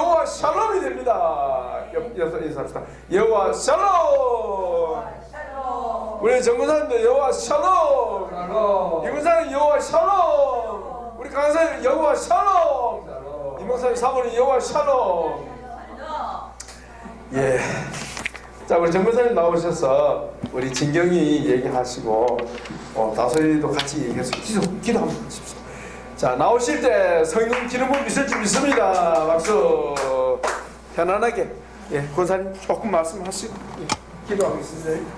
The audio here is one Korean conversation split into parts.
여호와 샬롬이 됩니다. 인사합시다. 여호와 샬롬. 우리 정근사님도 여호와 샬롬. 이근사님 여호와 샬롬. 우리 강사님 여호와 샬롬. 이명사님 사모님 여호와 샬롬. 예. 자, 우리 정근사님 나오셔서 우리 진경이 얘기하시고 다소이도 같이 얘기해서 기도 한번 하십시오. 자, 나오실 때 성령 기름을 미실 줄 믿습니다. 박수. 편안하게. 예, 권사님 조금 말씀하시고 기도하겠습니다.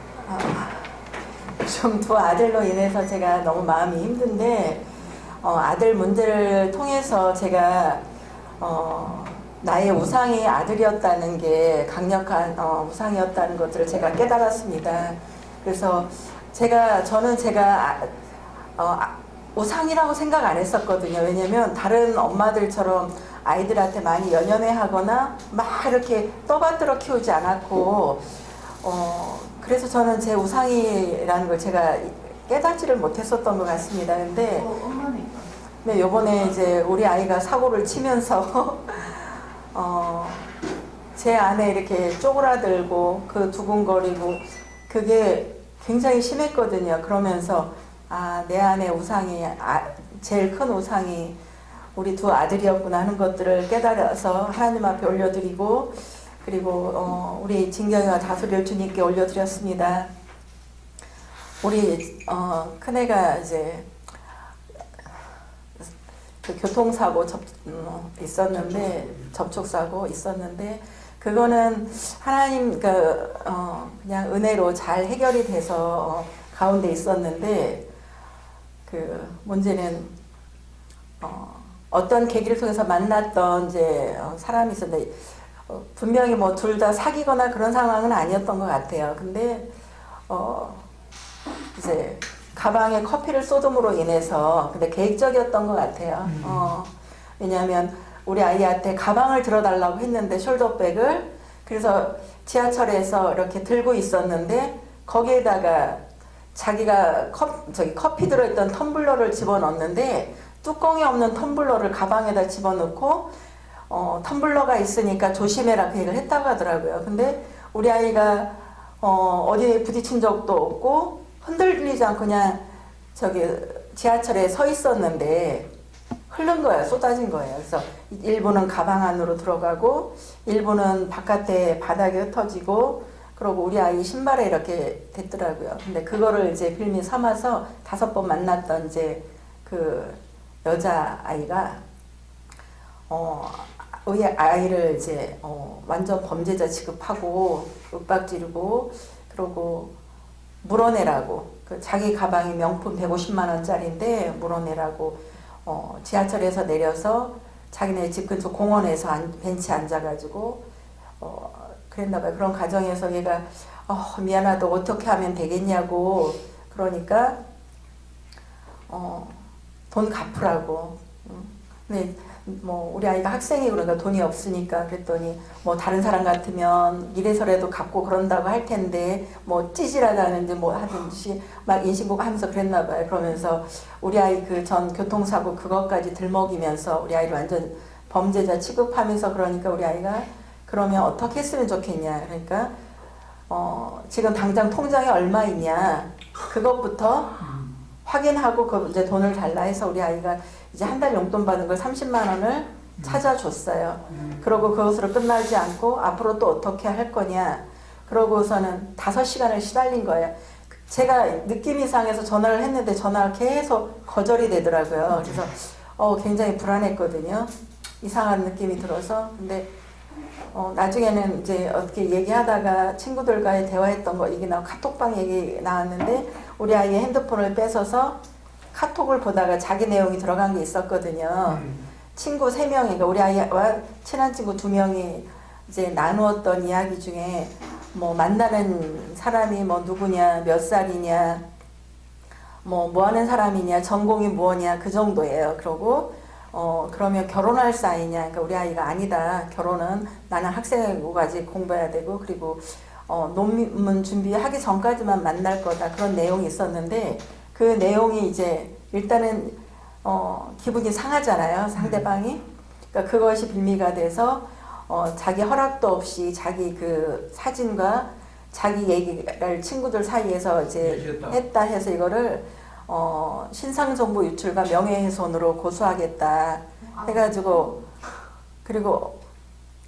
좀 두 아들로 인해서 제가 너무 마음이 힘든데 아들 문제를 통해서 제가 나의 우상이 아들이었다는 게 강력한 우상이었다는 것들을 제가 깨달았습니다. 그래서 저는 우상이라고 생각 안 했었거든요. 왜냐면 다른 엄마들처럼 아이들한테 많이 연연해하거나 막 이렇게 떠받들어 키우지 않았고 그래서 저는 제 우상이라는 걸 제가 깨닫지를 못했었던 것 같습니다. 근데 네, 요번에 이제 우리 아이가 사고를 치면서 제 안에 이렇게 쪼그라들고 그 두근거리고 그게 굉장히 심했거든요. 그러면서 내 안에 우상이 제일 큰 우상이 우리 두 아들이었구나 하는 것들을 깨달아서 하나님 앞에 올려드리고 그리고 우리 진경이와 다소리를 주님께 올려드렸습니다. 우리 큰애가 이제 그 교통사고 접촉사고 있었는데 그거는 하나님 그냥 은혜로 잘 해결이 돼서 가운데 있었는데 그 문제는 어떤 계기를 통해서 만났던 이제 사람이 있었는데 분명히 뭐 둘 다 사귀거나 그런 상황은 아니었던 것 같아요. 근데 이제 가방에 커피를 쏟음으로 인해서 근데 계획적이었던 것 같아요. 왜냐하면 우리 아이한테 가방을 들어달라고 했는데 숄더백을 그래서 지하철에서 이렇게 들고 있었는데 거기에다가 자기가 커피 들어있던 텀블러를 집어넣었는데 뚜껑이 없는 텀블러를 가방에다 집어넣고 텀블러가 있으니까 조심해라 그 얘기를 했다고 하더라고요. 근데 우리 아이가 어디에 부딪힌 적도 없고 흔들리지 않고 그냥 지하철에 서 있었는데 흐른 거예요. 쏟아진 거예요. 그래서 일부는 가방 안으로 들어가고 일부는 바깥에 바닥에 흩어지고 그러고 우리 아이 신발에 이렇게 됐더라고요. 근데 그거를 이제 빌미 삼아서 5번 만났던 이제 그 여자 아이가 우리 아이를 이제 완전 범죄자 취급하고 윽박지르고 그러고 물어내라고 자기 가방이 명품 150만 원짜리인데 물어내라고 지하철에서 내려서 자기네 집 근처 공원에서 벤치에 앉아가지고 그랬나봐요. 그런 과정에서 얘가 미안하다 어떻게 하면 되겠냐고 그러니까 돈 갚으라고. 근데 뭐 우리 아이가 학생이 그러니까 돈이 없으니까 그랬더니 뭐 다른 사람 같으면 이래서라도 갚고 그런다고 할 텐데 뭐 찌질하다는지 뭐 하든지 막 인신공격하면서 그랬나 봐요. 그러면서 우리 아이 그 전 교통사고 그것까지 들먹이면서 우리 아이를 완전 범죄자 취급하면서 그러니까 우리 아이가 그러면 어떻게 했으면 좋겠냐. 그러니까 지금 당장 통장에 얼마 있냐 그것부터 확인하고 그 이제 돈을 달라 해서 우리 아이가 이제 한 달 용돈 받은 걸 30만 원을 찾아줬어요. 그러고 그것으로 끝나지 않고 앞으로 또 어떻게 할 거냐. 그러고서는 5시간을 시달린 거예요. 제가 느낌이 이상해서 전화를 했는데 전화가 계속 거절이 되더라고요. 그래서 굉장히 불안했거든요. 이상한 느낌이 들어서. 근데 나중에는 이제 어떻게 얘기하다가 친구들과의 대화했던 거 이게 카톡방 얘기 나왔는데 우리 아이의 핸드폰을 뺏어서 카톡을 보다가 자기 내용이 들어간 게 있었거든요. 친구 3명이, 그러니까 우리 아이와 친한 친구 2명이 이제 나누었던 이야기 중에 뭐 만나는 사람이 뭐 누구냐, 몇 살이냐, 뭐 하는 사람이냐, 전공이 뭐냐 그 정도예요. 그러고 그러면 결혼할 사이냐, 그러니까 우리 아이가 아니다. 결혼은 나는 학생이고 아직 공부해야 되고 그리고 논문 준비하기 전까지만 만날 거다. 그런 내용이 있었는데 그 내용이 이제 일단은 기분이 상하잖아요. 상대방이. 그러니까 그것이 빌미가 돼서 자기 허락도 없이 자기 그 사진과 자기 얘기를 친구들 사이에서 이제 했다 해서 이거를 신상정보 유출과 명예훼손으로 고소하겠다 해가지고, 그리고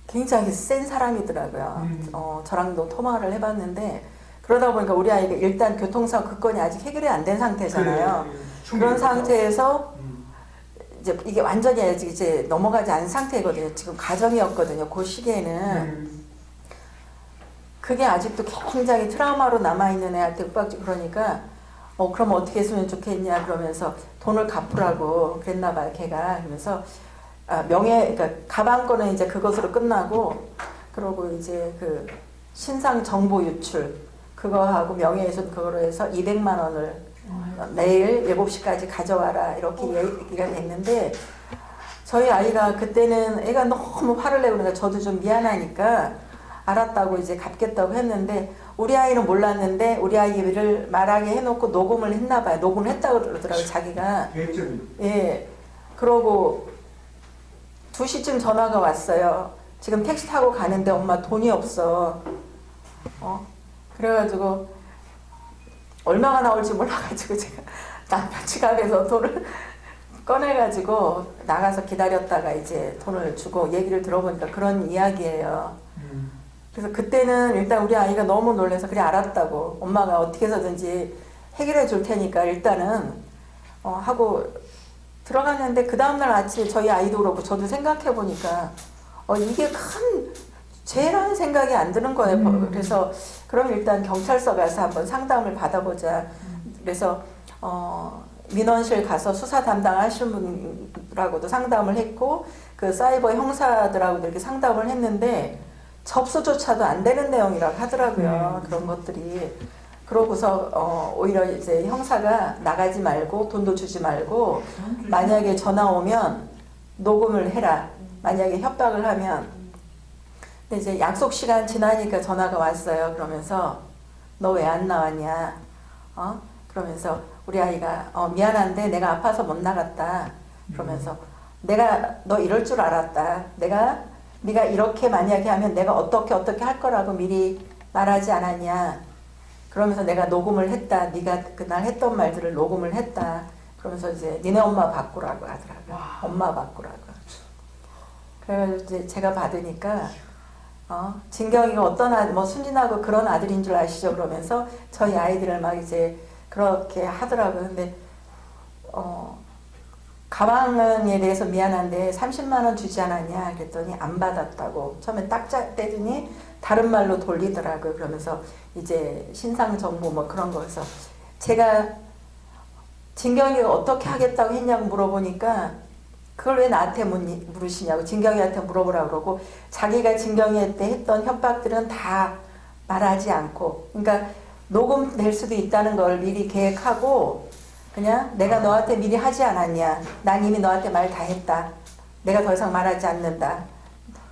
굉장히 센 사람이더라고요. 저랑도 통화를 해봤는데, 그러다 보니까 우리 아이가 일단 교통사고 그 건이 아직 해결이 안 된 상태잖아요. 그런 상태에서 이제 이게 완전히 아직 이제 넘어가지 않은 상태거든요. 지금 가정이었거든요. 그 시기에는. 그게 아직도 굉장히 트라우마로 남아있는 애한테 윽박지. 그러니까 그럼 어떻게 했으면 좋겠냐 그러면서 돈을 갚으라고 그랬나 봐요, 걔가. 그러면서 그러니까 가방 거는 이제 그것으로 끝나고, 그러고 이제 그 신상 정보 유출 그거 하고 명예훼손 그거로 해서 200만 원을 내일 7시까지 가져와라 이렇게 얘기가 됐는데, 저희 아이가 그때는 애가 너무 화를 내고 그러니까 저도 좀 미안하니까 알았다고 이제 갚겠다고 했는데, 우리 아이는 몰랐는데 우리 아이를 말하게 해놓고 녹음을 했나 봐요. 녹음을 했다고 그러더라고요, 자기가. 예. 그러고 2시쯤 전화가 왔어요. 지금 택시 타고 가는데 엄마 돈이 없어. 그래가지고 얼마가 나올지 몰라가지고 제가 남편 지갑에서 돈을 꺼내가지고 나가서 기다렸다가 이제 돈을 주고 얘기를 들어보니까 그런 이야기예요. 그래서 그때는 일단 우리 아이가 너무 놀라서 그래 알았다고, 엄마가 어떻게 해서든지 해결해 줄 테니까 일단은 하고 들어갔는데, 그 다음날 아침에 저희 아이도 그렇고 저도 생각해 보니까 이게 큰 죄라는 생각이 안 드는 거예요. 그래서 그럼 일단 경찰서 가서 한번 상담을 받아보자. 그래서 민원실 가서 수사 담당하시는 분하고도 상담을 했고, 그 사이버 형사들하고도 이렇게 상담을 했는데 접수조차도 안 되는 내용이라고 하더라고요. 그런 것들이. 그러고서 오히려 이제 형사가 나가지 말고 돈도 주지 말고 만약에 전화 오면 녹음을 해라. 만약에 협박을 하면. 근데 이제 약속 시간 지나니까 전화가 왔어요. 그러면서 너 왜 안 나왔냐? 그러면서 우리 아이가 미안한데 내가 아파서 못 나갔다. 그러면서 내가 너 이럴 줄 알았다. 네가 이렇게 만약에 하면 내가 어떻게 할 거라고 미리 말하지 않았냐. 그러면서 내가 녹음을 했다. 네가 그날 했던 말들을 녹음을 했다. 그러면서 이제 니네 엄마 바꾸라고 하더라고요. 엄마 바꾸라고. 그래서 이제 제가 받으니까 진경이가 어떤 뭐 순진하고 그런 아들인 줄 아시죠? 그러면서 저희 아이들을 막 이제 그렇게 하더라고요. 근데 가방에 대해서 미안한데 30만 원 주지 않았냐 그랬더니 안 받았다고 처음에 딱 떼더니 다른 말로 돌리더라고요. 그러면서 이제 신상 정보 뭐 그런 거에서 제가 진경이가 어떻게 하겠다고 했냐고 물어보니까 그걸 왜 나한테 물으시냐고, 진경이한테 물어보라고 그러고, 자기가 진경이한테 했던 협박들은 다 말하지 않고, 그러니까 녹음될 수도 있다는 걸 미리 계획하고, 그냥 내가 너한테 미리 하지 않았냐, 난 이미 너한테 말 다 했다, 내가 더 이상 말하지 않는다,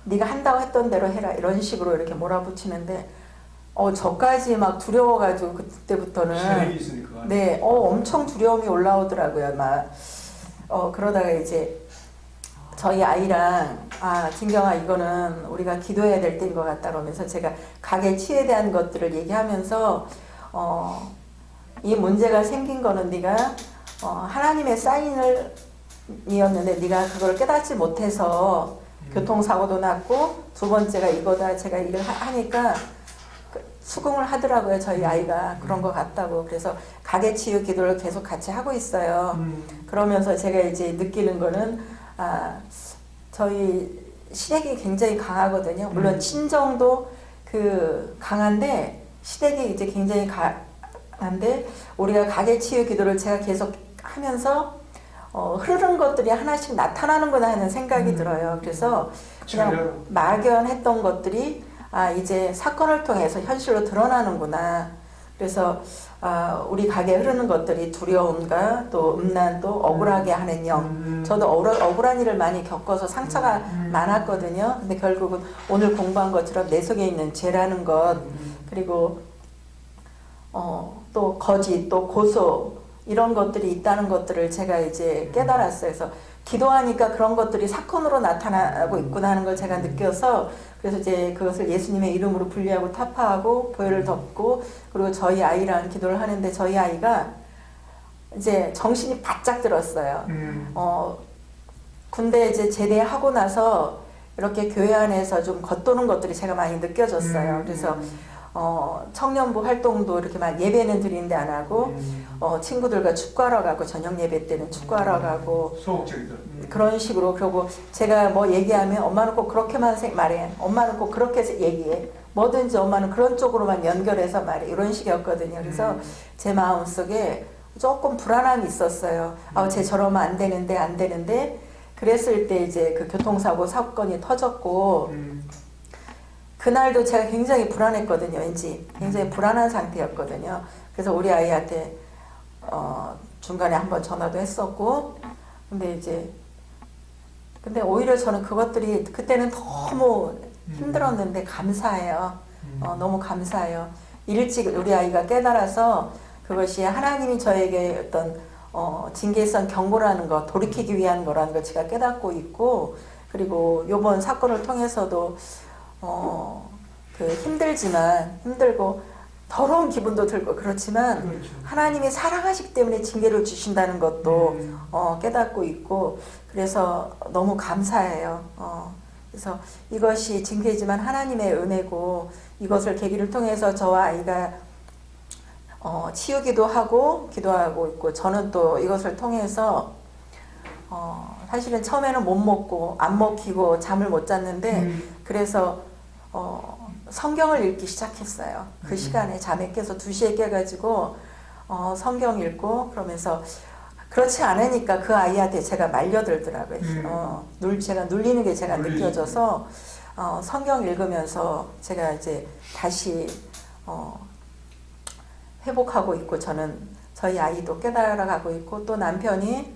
네가 한다고 했던 대로 해라, 이런 식으로 이렇게 몰아붙이는데 저까지 막 두려워가지고 그때부터는 네, 엄청 두려움이 올라오더라고요. 막 그러다가 이제 저희 아이랑 진경아 이거는 우리가 기도해야 될 때인 것 같다 그러면서 제가 가계 치유에 대한 것들을 얘기하면서 이 문제가 생긴 거는 네가 하나님의 사인을 이었는데 네가 그걸 깨닫지 못해서 교통사고도 났고, 두 번째가 이거다. 제가 일을 하니까 수긍을 하더라고요. 저희 아이가 그런 것 같다고. 그래서 가계치유 기도를 계속 같이 하고 있어요. 그러면서 제가 이제 느끼는 거는 저희 시댁이 굉장히 강하거든요. 물론 친정도 강한데 시댁이 이제 굉장히 강한데, 우리가 가계치유 기도를 제가 계속 하면서 흐르는 것들이 하나씩 나타나는구나 하는 생각이 들어요. 그래서 그냥 막연했던 것들이 이제 사건을 통해서 현실로 드러나는구나. 그래서 우리 가게에 흐르는 것들이 두려움과 또 음란, 또 억울하게 하는 영. 저도 억울한 일을 많이 겪어서 상처가 많았거든요. 근데 결국은 오늘 공부한 것처럼 내 속에 있는 죄라는 것, 그리고 또 거짓, 또 고소, 이런 것들이 있다는 것들을 제가 이제 깨달았어요. 그래서 기도하니까 그런 것들이 사건으로 나타나고 있구나 하는 걸 제가 느껴서 그래서 이제 그것을 예수님의 이름으로 분리하고 타파하고 보혈을 덮고 그리고 저희 아이랑 기도를 하는데 저희 아이가 이제 정신이 바짝 들었어요. 군대 이제 제대하고 나서 이렇게 교회 안에서 좀 겉도는 것들이 제가 많이 느껴졌어요. 그래서 청년부 활동도 이렇게 막 예배는 드리는데 안 하고 친구들과 축구하러 가고 저녁 예배 때는 축구하러 가고 소극적이다. 그런 식으로 그러고 제가 뭐 얘기하면 엄마는 꼭 그렇게만 말해. 엄마는 꼭 그렇게 얘기해. 뭐든지 엄마는 그런 쪽으로만 연결해서 말해. 이런 식이었거든요. 그래서 제 마음속에 조금 불안함이 있었어요. 쟤 저러면 안 되는데 그랬을 때 이제 그 교통사고 사건이 터졌고 그날도 제가 굉장히 불안했거든요. 왠지 굉장히 불안한 상태였거든요. 그래서 우리 아이한테 중간에 한번 전화도 했었고 근데 오히려 저는 그것들이 그때는 너무 힘들었는데 감사해요. 너무 감사해요. 일찍 우리 아이가 깨달아서 그것이 하나님이 저에게 어떤 징계성 경고라는 것, 돌이키기 위한 거라는 걸 제가 깨닫고 있고 그리고 요번 사건을 통해서도 힘들고 더러운 기분도 들고 그렇지만 그렇죠. 하나님이 사랑하시기 때문에 징계를 주신다는 것도 깨닫고 있고 그래서 너무 감사해요. 그래서 이것이 징계지만 하나님의 은혜고 이것을 계기를 통해서 저와 아이가 치유기도 하고 기도하고 있고 저는 또 이것을 통해서 사실은 처음에는 못 먹고 안 먹히고 잠을 못 잤는데 그래서 성경을 읽기 시작했어요. 그 시간에 잠에 깨서 2시에 깨가지고 성경 읽고 그러면서 그렇지 않으니까 그 아이한테 제가 말려들더라고요. 제가 눌리는 게 제가 느껴져서 성경 읽으면서 제가 이제 다시 회복하고 있고 저는 저희 아이도 깨달아가고 있고 또 남편이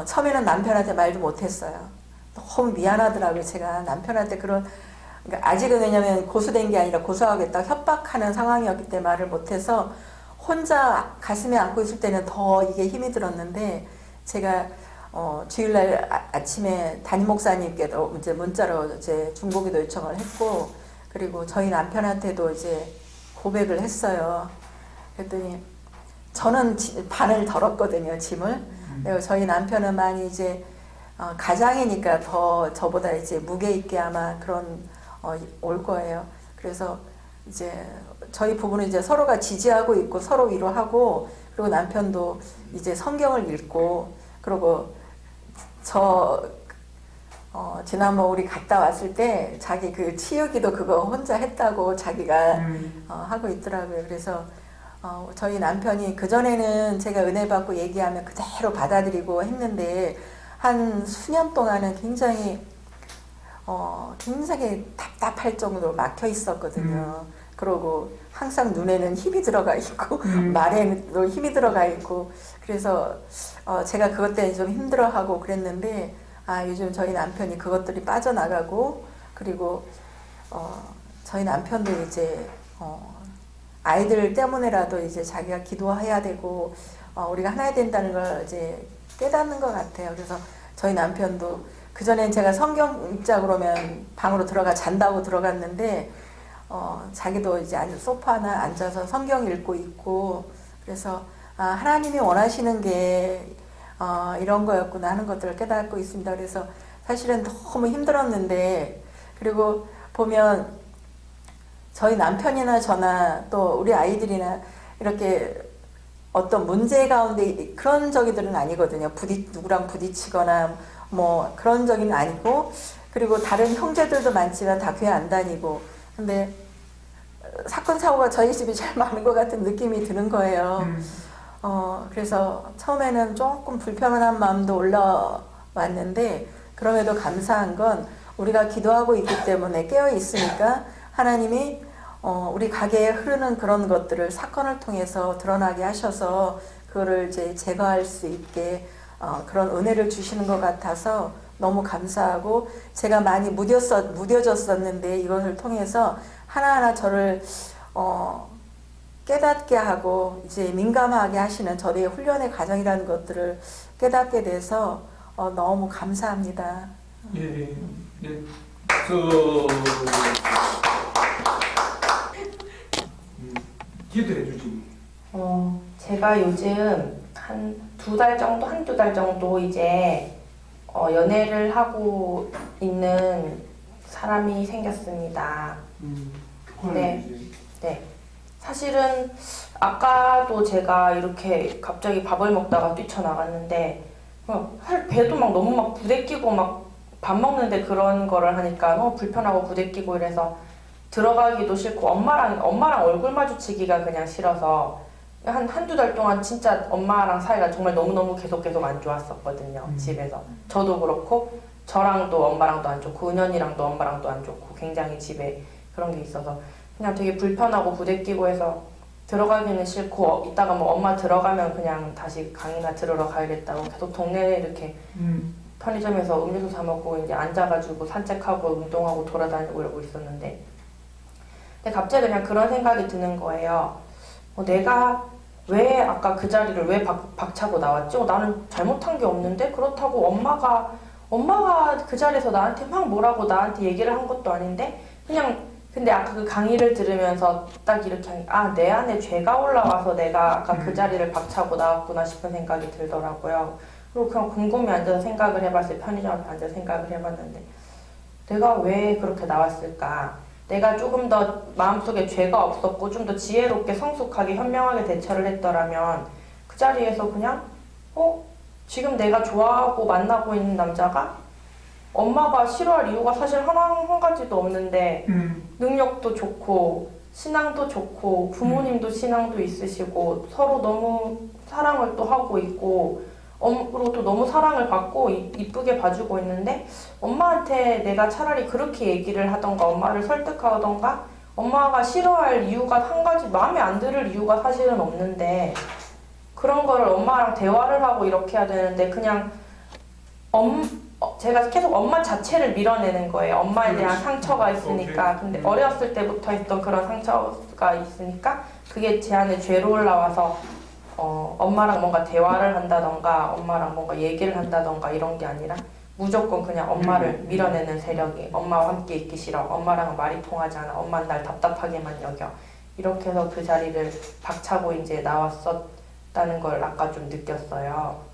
처음에는 남편한테 말도 못했어요. 너무 미안하더라고요. 제가 남편한테 그러니까 아직은 왜냐면 고소된 게 아니라 고소하겠다 협박하는 상황이었기 때문에 말을 못해서 혼자 가슴에 안고 있을 때는 더 이게 힘이 들었는데 제가 주일날 아침에 담임 목사님께도 이제 문자로 이제 중보기도 요청을 했고 그리고 저희 남편한테도 이제 고백을 했어요. 그랬더니 저는 반을 덜었거든요, 짐을. 그리고 저희 남편은 많이 이제 가장이니까 더 저보다 이제 무게 있게 아마 그런 올 거예요. 그래서 이제 저희 부부는 이제 서로가 지지하고 있고 서로 위로하고 그리고 남편도 이제 성경을 읽고 그리고 지난번 우리 갔다 왔을 때 자기 그 치유기도 그거 혼자 했다고 자기가 하고 있더라고요. 그래서 저희 남편이 그전에는 제가 은혜 받고 얘기하면 그대로 받아들이고 했는데 한 수년 동안은 굉장히 답답할 정도로 막혀 있었거든요. 그러고 항상 눈에는 힘이 들어가 있고 말에도 힘이 들어가 있고 그래서 제가 그것 때문에 좀 힘들어하고 그랬는데 요즘 저희 남편이 그것들이 빠져나가고 그리고 저희 남편도 이제 아이들 때문에라도 이제 자기가 기도해야 되고 우리가 하나야 된다는 걸 이제 깨닫는 것 같아요. 그래서 저희 남편도 그전엔 제가 성경 읽자 그러면 방으로 잔다고 들어갔는데 자기도 이제 소파나 앉아서 성경 읽고 있고 그래서 하나님이 원하시는 게 이런 거였구나 하는 것들을 깨닫고 있습니다. 그래서 사실은 너무 힘들었는데 그리고 보면 저희 남편이나 저나 또 우리 아이들이나 이렇게 어떤 문제 가운데 그런 저기들은 아니거든요. 누구랑 부딪히거나 뭐 그런 적은 아니고 그리고 다른 형제들도 많지만 다 교회 안 다니고 근데 사건 사고가 저희 집이 제일 많은 것 같은 느낌이 드는 거예요. 그래서 처음에는 조금 불편한 마음도 올라왔는데 그럼에도 감사한 건 우리가 기도하고 있기 때문에 깨어 있으니까 하나님이 우리 가게에 흐르는 그런 것들을 사건을 통해서 드러나게 하셔서 그거를 이제 제거할 수 있게 그런 은혜를 주시는 것 같아서 너무 감사하고 제가 많이 무뎌졌었는데 이것을 통해서 하나하나 저를 깨닫게 하고 이제 민감하게 하시는 저의 훈련의 과정이라는 것들을 깨닫게 돼서 너무 감사합니다. 예, 네. 박수. 기도해 주지. 제가 요즘 한 한두 달 정도 이제 연애를 하고 있는 사람이 생겼습니다. 네. 네. 사실은 아까도 제가 이렇게 갑자기 밥을 먹다가 뛰쳐나갔는데 배도 막 너무 막 부대끼고 막 밥 먹는데 그런 거를 하니까 너무 불편하고 부대끼고 이래서 들어가기도 싫고 엄마랑 얼굴 마주치기가 그냥 싫어서 한두 달 동안 진짜 엄마랑 사이가 정말 너무너무 계속 안 좋았었거든요. 집에서. 저도 그렇고 저랑도 엄마랑도 안 좋고 은연이랑도 엄마랑도 안 좋고 굉장히 집에 그런 게 있어서 그냥 되게 불편하고 부대끼고 해서 들어가기는 싫고 이따가 뭐 엄마 들어가면 그냥 다시 강의나 들으러 가야겠다고 계속 동네에 이렇게 편의점에서 음료수 사 먹고 이제 앉아가지고 산책하고 운동하고 돌아다니고 이러고 있었는데 근데 갑자기 그냥 그런 생각이 드는 거예요. 내가 왜 아까 그 자리를 왜 박차고 나왔지? 나는 잘못한 게 없는데 그렇다고 엄마가 그 자리에서 나한테 막 뭐라고 나한테 얘기를 한 것도 아닌데 그냥 근데 아까 그 강의를 들으면서 딱 이렇게 내 안에 죄가 올라와서 내가 아까 그 자리를 박차고 나왔구나 싶은 생각이 들더라고요. 그리고 그냥 곰곰이 앉아서 생각을 해봤어요. 편의점 앞에 앉아서 생각을 해봤는데 내가 왜 그렇게 나왔을까? 내가 조금 더 마음속에 죄가 없었고 좀 더 지혜롭게 성숙하게 현명하게 대처를 했더라면 그 자리에서 그냥 지금 내가 좋아하고 만나고 있는 남자가 엄마가 싫어할 이유가 사실 한 가지도 없는데 능력도 좋고 신앙도 좋고 부모님도 신앙도 있으시고 서로 너무 사랑을 또 하고 있고 그리고 또 너무 사랑을 받고 이쁘게 봐주고 있는데 엄마한테 내가 차라리 그렇게 얘기를 하던가 엄마를 설득하던가 엄마가 싫어할 이유가 한 가지 마음에 안 들을 이유가 사실은 없는데 그런 거를 엄마랑 대화를 하고 이렇게 해야 되는데 그냥 제가 계속 엄마 자체를 밀어내는 거예요. 엄마에 대한 상처가 있으니까. 근데 어렸을 때부터 있던 그런 상처가 있으니까 그게 제 안에 죄로 올라와서 엄마랑 뭔가 대화를 한다던가 엄마랑 뭔가 얘기를 한다던가 이런 게 아니라 무조건 그냥 엄마를 밀어내는 세력이 엄마와 함께 있기 싫어. 엄마랑은 말이 통하지 않아. 엄마는 날 답답하게만 여겨. 이렇게 해서 그 자리를 박차고 이제 나왔었다는 걸 아까 좀 느꼈어요.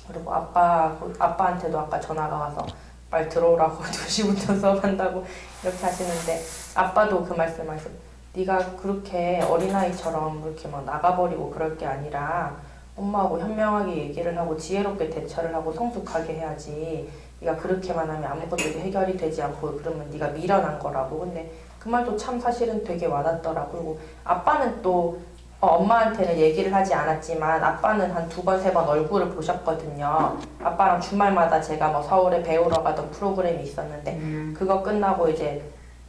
그리고 아빠한테도 아까 전화가 와서 빨리 들어오라고 2시부터 수업한다고 이렇게 하시는데 아빠도 그 말씀하셨어요. 네가 그렇게 어린아이처럼 그렇게 막 나가버리고 그럴 게 아니라 엄마하고 현명하게 얘기를 하고 지혜롭게 대처를 하고 성숙하게 해야지. 네가 그렇게만 하면 아무것도 해결이 되지 않고 그러면 네가 미련한 거라고. 근데 그 말도 참 사실은 되게 와닿더라고. 그리고 아빠는 또 엄마한테는 얘기를 하지 않았지만 아빠는 한 2번, 3번 얼굴을 보셨거든요. 아빠랑 주말마다 제가 뭐 서울에 배우러 가던 프로그램이 있었는데 그거 끝나고 이제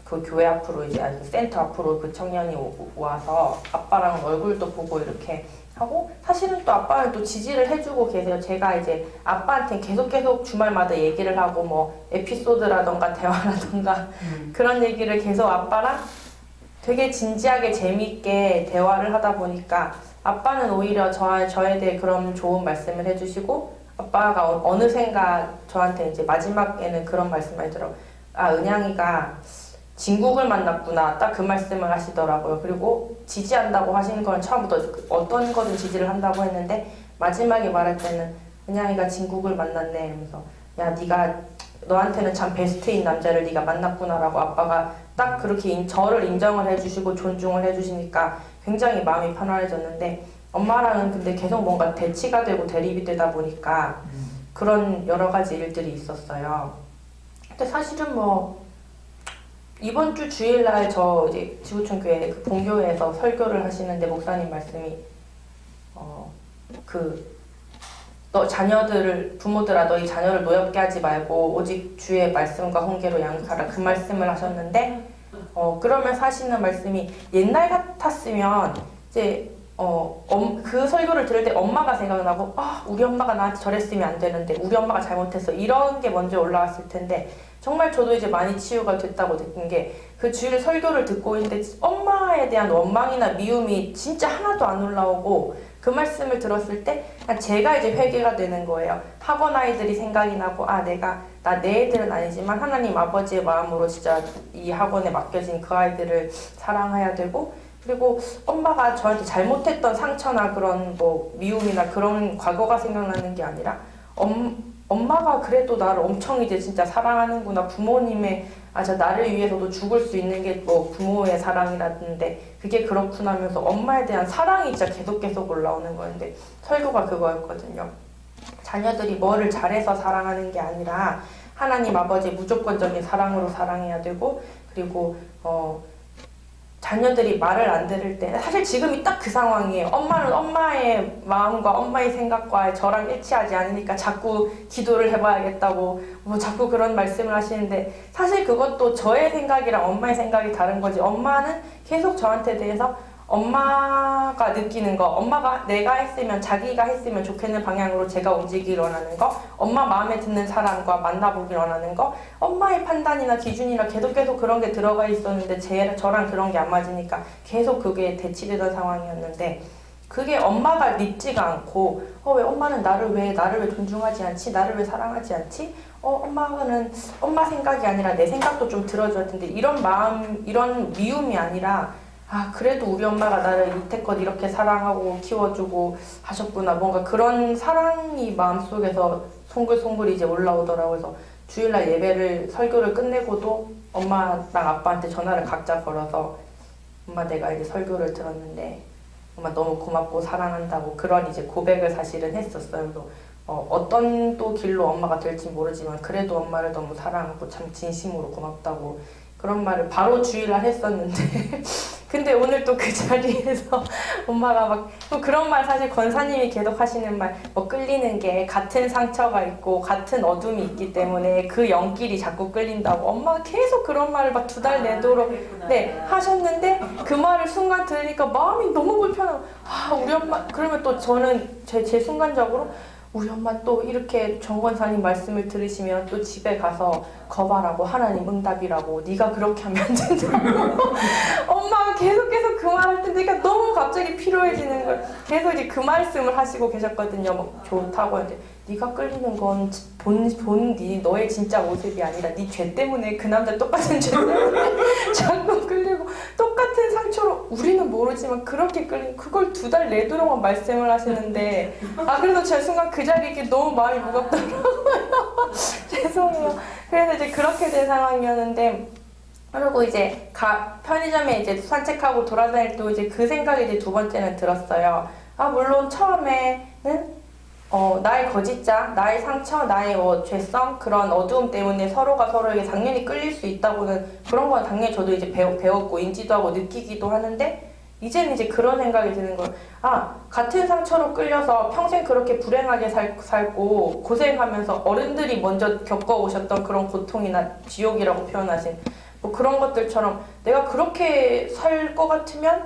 그 교회 앞으로 이제 그 센터 앞으로 그 청년이 와서 아빠랑 얼굴도 보고 이렇게 하고 사실은 또 아빠는 또 지지를 해주고 계세요. 제가 이제 아빠한테 계속 주말마다 얘기를 하고 뭐 에피소드라던가 대화라던가 그런 얘기를 계속 아빠랑 되게 진지하게 재미있게 대화를 하다 보니까 아빠는 오히려 저에 대해 그런 좋은 말씀을 해주시고 아빠가 어느샌가 저한테 이제 마지막에는 그런 말씀을 하더라고요. 은양이가 진국을 만났구나. 딱 그 말씀을 하시더라고요. 그리고 지지한다고 하시는 건 처음부터 어떤 거든 지지를 한다고 했는데 마지막에 말할 때는 은양이가 진국을 만났네 이러면서 네가 너한테는 참 베스트인 남자를 네가 만났구나라고 아빠가 딱 그렇게 저를 인정을 해주시고 존중을 해주시니까 굉장히 마음이 편안해졌는데 엄마랑은 근데 계속 뭔가 대치가 되고 대립이 되다 보니까 그런 여러 가지 일들이 있었어요. 근데 사실은 뭐 이번 주 주일날 저 이제 지구촌 교회 그 본교회에서 설교를 하시는데 목사님 말씀이 부모들아 너희 자녀를 노엽게 하지 말고 오직 주의 말씀과 훈계로 양육하라 그 말씀을 하셨는데 그러면서 하시는 말씀이 옛날 같았으면 이제 그 설교를 들을 때 엄마가 생각나고 우리 엄마가 나한테 저랬으면 안 되는데 우리 엄마가 잘못했어 이런 게 먼저 올라왔을 텐데 정말 저도 이제 많이 치유가 됐다고 느낀 게 그 주일 설교를 듣고 있는데 엄마에 대한 원망이나 미움이 진짜 하나도 안 올라오고 그 말씀을 들었을 때 그냥 제가 이제 회개가 되는 거예요. 학원 아이들이 생각이 나고 내 애들은 아니지만 하나님 아버지의 마음으로 진짜 이 학원에 맡겨진 그 아이들을 사랑해야 되고, 그리고 엄마가 저한테 잘못했던 상처나 그런 뭐 미움이나 그런 과거가 생각나는 게 아니라 엄마가 그래도 나를 엄청 이제 진짜 사랑하는구나. 부모님의 저 나를 위해서도 죽을 수 있는 게 뭐 부모의 사랑이라는데 그게 그렇구나 하면서 엄마에 대한 사랑이 진짜 계속 올라오는 거였는데, 설교가 그거였거든요. 자녀들이 뭐를 잘해서 사랑하는 게 아니라 하나님 아버지의 무조건적인 사랑으로 사랑해야 되고, 그리고 자녀들이 말을 안 들을 때, 사실 지금이 딱 그 상황이에요. 엄마는 엄마의 마음과 엄마의 생각과 저랑 일치하지 않으니까 자꾸 기도를 해봐야겠다고 뭐 자꾸 그런 말씀을 하시는데, 사실 그것도 저의 생각이랑 엄마의 생각이 다른 거지. 엄마는 계속 저한테 대해서 엄마가 느끼는 거, 엄마가 내가 했으면, 자기가 했으면 좋겠는 방향으로 제가 움직이길 원하는 거, 엄마 마음에 드는 사람과 만나보길 원하는 거, 엄마의 판단이나 기준이나 계속 그런 게 들어가 있었는데 저랑 그런 게 안 맞으니까 계속 그게 대치되던 상황이었는데, 그게 엄마가 믿지가 않고 왜 엄마는 나를 왜 존중하지 않지? 나를 왜 사랑하지 않지? 엄마는 엄마 생각이 아니라 내 생각도 좀 들어줘야 텐데, 이런 마음, 이런 미움이 아니라 그래도 우리 엄마가 나를 이때껏 이렇게 사랑하고 키워주고 하셨구나. 뭔가 그런 사랑이 마음속에서 송글송글 이제 올라오더라고요. 그래서 주일날 예배를, 설교를 끝내고도 엄마랑 아빠한테 전화를 각자 걸어서 엄마 내가 이제 설교를 들었는데 엄마 너무 고맙고 사랑한다고 그런 이제 고백을 사실은 했었어요. 그래서 어떤 또 길로 엄마가 될지 모르지만 그래도 엄마를 너무 사랑하고 참 진심으로 고맙다고 그런 말을 바로 주일날 했었는데 근데 오늘 또 그 자리에서 엄마가 막 또 그런 말, 사실 권사님이 계속 하시는 말, 뭐 끌리는 게 같은 상처가 있고 같은 어둠이 있기 때문에 그 연길이 자꾸 끌린다고 엄마가 계속 그런 말을 막 2달 내도록 하셨는데, 그 말을 순간 들으니까 마음이 너무 불편하고 우리 엄마, 그러면 또 저는 제 순간적으로 우리 엄마 또 이렇게 정 권사님 말씀을 들으시면 또 집에 가서 거발하고 하나님 응답이라고 네가 그렇게 하면 안 된다고 엄마가 계속 그 말할 때 내가 너무 갑자기 피로해지는 걸 계속 이제 그 말씀을 하시고 계셨거든요. 뭐 좋다고 이제 네가 끌리는 건 너의 진짜 모습이 아니라 네 죄 때문에, 그 남자 똑같은 죄 때문에 자꾸 끌리고 똑같은 상처로 우리는 모르지만 그렇게 끌리고, 그걸 2달 내도록만 말씀을 하시는데 그래서 제가 순간 그 자리에 이렇게 너무 마음이 무겁더라고요. 죄송해요. 그래서 이제 그렇게 된 상황이었는데, 그리고 이제 편의점에 이제 산책하고 돌아다닐 때 이제 그 생각이 이제 2번째는 들었어요. 물론 처음에는 나의 거짓장, 나의 상처, 나의 죄성, 그런 어두움 때문에 서로가 서로에게 당연히 끌릴 수 있다고는, 그런 건 당연히 저도 이제 배웠고 인지도 하고 느끼기도 하는데, 이제는 이제 그런 생각이 드는 거예요. 같은 상처로 끌려서 평생 그렇게 불행하게 살고 고생하면서 어른들이 먼저 겪어오셨던 그런 고통이나 지옥이라고 표현하신 뭐 그런 것들처럼 내가 그렇게 살 것 같으면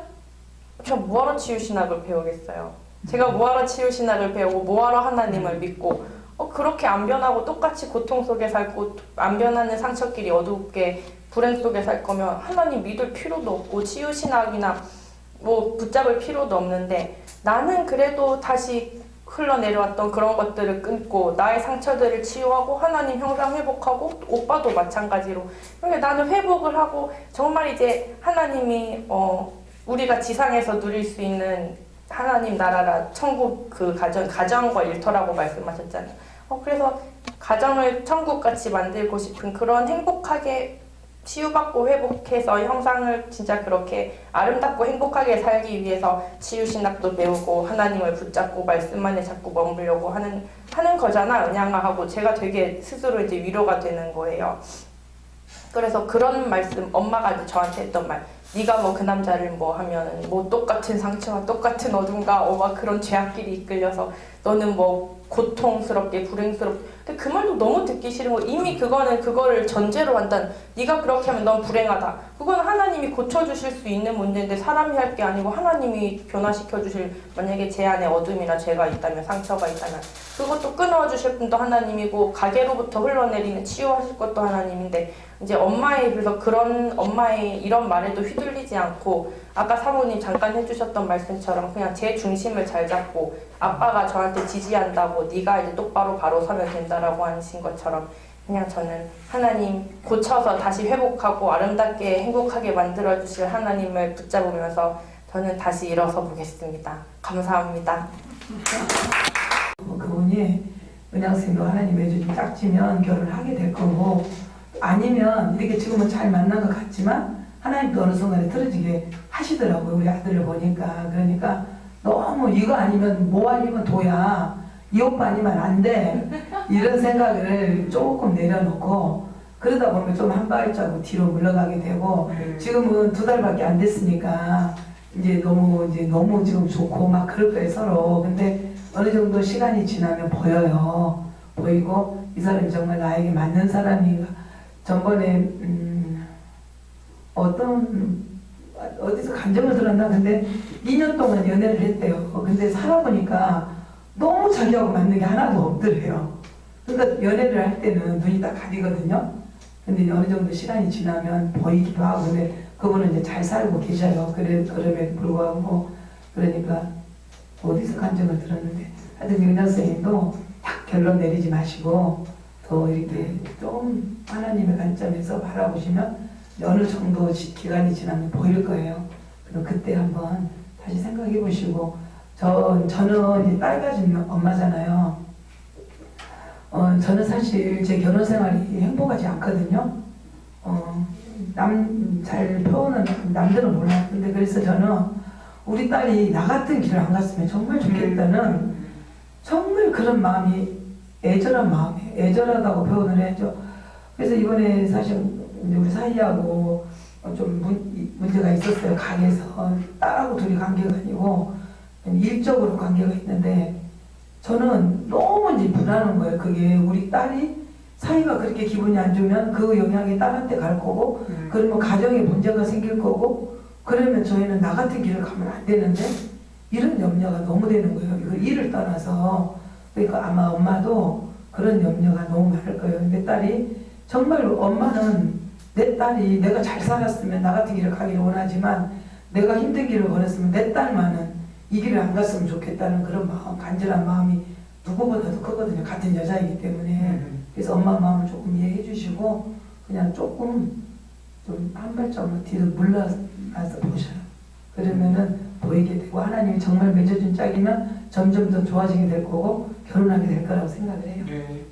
저 뭐하러 치유신학을 배우겠어요. 제가 뭐하러 치유신학을 배우고 뭐하러 하나님을 믿고 그렇게 안 변하고 똑같이 고통 속에 살고 안 변하는 상처끼리 어둡게 불행 속에 살 거면 하나님 믿을 필요도 없고 치유신학이나 뭐 붙잡을 필요도 없는데, 나는 그래도 다시 흘러내려왔던 그런 것들을 끊고 나의 상처들을 치유하고 하나님 형상 회복하고, 오빠도 마찬가지로 그러니까 나는 회복을 하고 정말 이제 하나님이 우리가 지상에서 누릴 수 있는 하나님 나라라 천국, 그 가정과 일터라고 말씀하셨잖아요. 그래서 가정을 천국같이 만들고 싶은, 그런 행복하게 치유받고 회복해서 형상을 진짜 그렇게 아름답고 행복하게 살기 위해서 치유신학도 배우고 하나님을 붙잡고 말씀만에 자꾸 머물려고 하는 거잖아, 은양아하고 제가 되게 스스로 이제 위로가 되는 거예요. 그래서 그런 말씀, 엄마가 이제 저한테 했던 말, 네가 뭐 그 남자를 뭐 하면은 뭐 똑같은 상처와 똑같은 어둠과 막 그런 죄악끼리 이끌려서 너는 뭐 고통스럽게 불행스럽게, 근데 그 말도 너무 듣기 싫은 거. 이미 그거를 전제로 한다는, 네가 그렇게 하면 넌 불행하다. 그건 하나님이 고쳐주실 수 있는 문제인데 사람이 할 게 아니고 하나님이 변화시켜 주실, 만약에 제 안에 어둠이나 죄가 있다면, 상처가 있다면 그것도 끊어주실 분도 하나님이고 가게로부터 흘러내리는 치유하실 것도 하나님인데 이제 엄마의 그래서 그런 엄마의 이런 말에도 휘둘리지 않고 아까 사모님 잠깐 해주셨던 말씀처럼 그냥 제 중심을 잘 잡고 아빠가 저한테 지지한다고 네가 이제 똑바로 바로 서면 된다라고 하신 것처럼 그냥 저는 하나님 고쳐서 다시 회복하고 아름답게 행복하게 만들어 주실 하나님을 붙잡으면서 저는 다시 일어서 보겠습니다. 감사합니다. 그분이 은양쌤도 하나님의 좀 짝지면 결혼하게 될 거고 아니면 이렇게 지금은 잘 만난 것 같지만 하나님도 어느 순간에 틀어지게 하시더라고요. 우리 아들을 보니까. 그러니까 너무 이거 아니면 뭐 아니면 도야. 이 오빠 아니면 안 돼. 이런 생각을 조금 내려놓고 그러다 보면 좀 한 발자국 뒤로 물러가게 되고 지금은 2달밖에 안 됐으니까 이제 너무 지금 좋고 막 그럴 거예요 서로. 근데 어느 정도 시간이 지나면 보여요. 보이고 이 사람이 정말 나에게 맞는 사람인가. 전번에 어디서 감정을 들었나. 근데 2년 동안 연애를 했대요. 근데 살아보니까 너무 자기하고 맞는 게 하나도 없더래요. 그러니까 연애를 할 때는 눈이 딱 가리거든요. 근데 어느 정도 시간이 지나면 보이기도 하고. 근데 그분은 이제 잘 살고 계셔요. 그럼에도 불구하고. 그러니까 어디서 감정을 들었는데 하여튼 윤아 선생님도 딱 결론 내리지 마시고 더 이렇게 좀 하나님의 관점에서 바라보시면 어느 정도 기간이 지나면 보일 거예요. 그럼 그때 한번 다시 생각해 보시고 저는 이제 딸 가진 엄마잖아요. 저는 사실 제 결혼 생활이 행복하지 않거든요. 잘 표현은 남들은 몰라요. 근데 그래서 저는 우리 딸이 나 같은 길을 안 갔으면 정말 좋겠다는 정말 그런 마음이 애절한 마음이에요. 애절하다고 표현을 해야죠. 그래서 이번에 사실 우리 사이하고 좀 문제가 있었어요. 가게에서 딸하고 둘이 관계가 아니고 일적으로 관계가 있는데 저는 너무 이제 불안한 거예요. 그게 우리 딸이 사이가 그렇게 기분이 안 좋으면 그 영향이 딸한테 갈 거고 그러면 가정에 문제가 생길 거고 그러면 저희는 나 같은 길을 가면 안 되는데 이런 염려가 너무 되는 거예요. 이거 일을 떠나서. 그러니까 아마 엄마도 그런 염려가 너무 많을 거예요. 내 딸이 정말 엄마는 내 딸이 내가 잘 살았으면 나 같은 길을 가기를 원하지만 내가 힘든 길을 걸었으면 내 딸만은 이 길을 안 갔으면 좋겠다는 그런 마음, 간절한 마음이 누구보다도 크거든요. 같은 여자이기 때문에. 그래서 엄마 마음을 조금 이해해 주시고 그냥 조금 좀 한 발짝으로 뒤로 물러나서 보셔요. 그러면은 보이게 되고 하나님이 정말 맺어준 짝이면 점점 더 좋아지게 될 거고 결혼하게 될 거라고 생각을 해요. 네.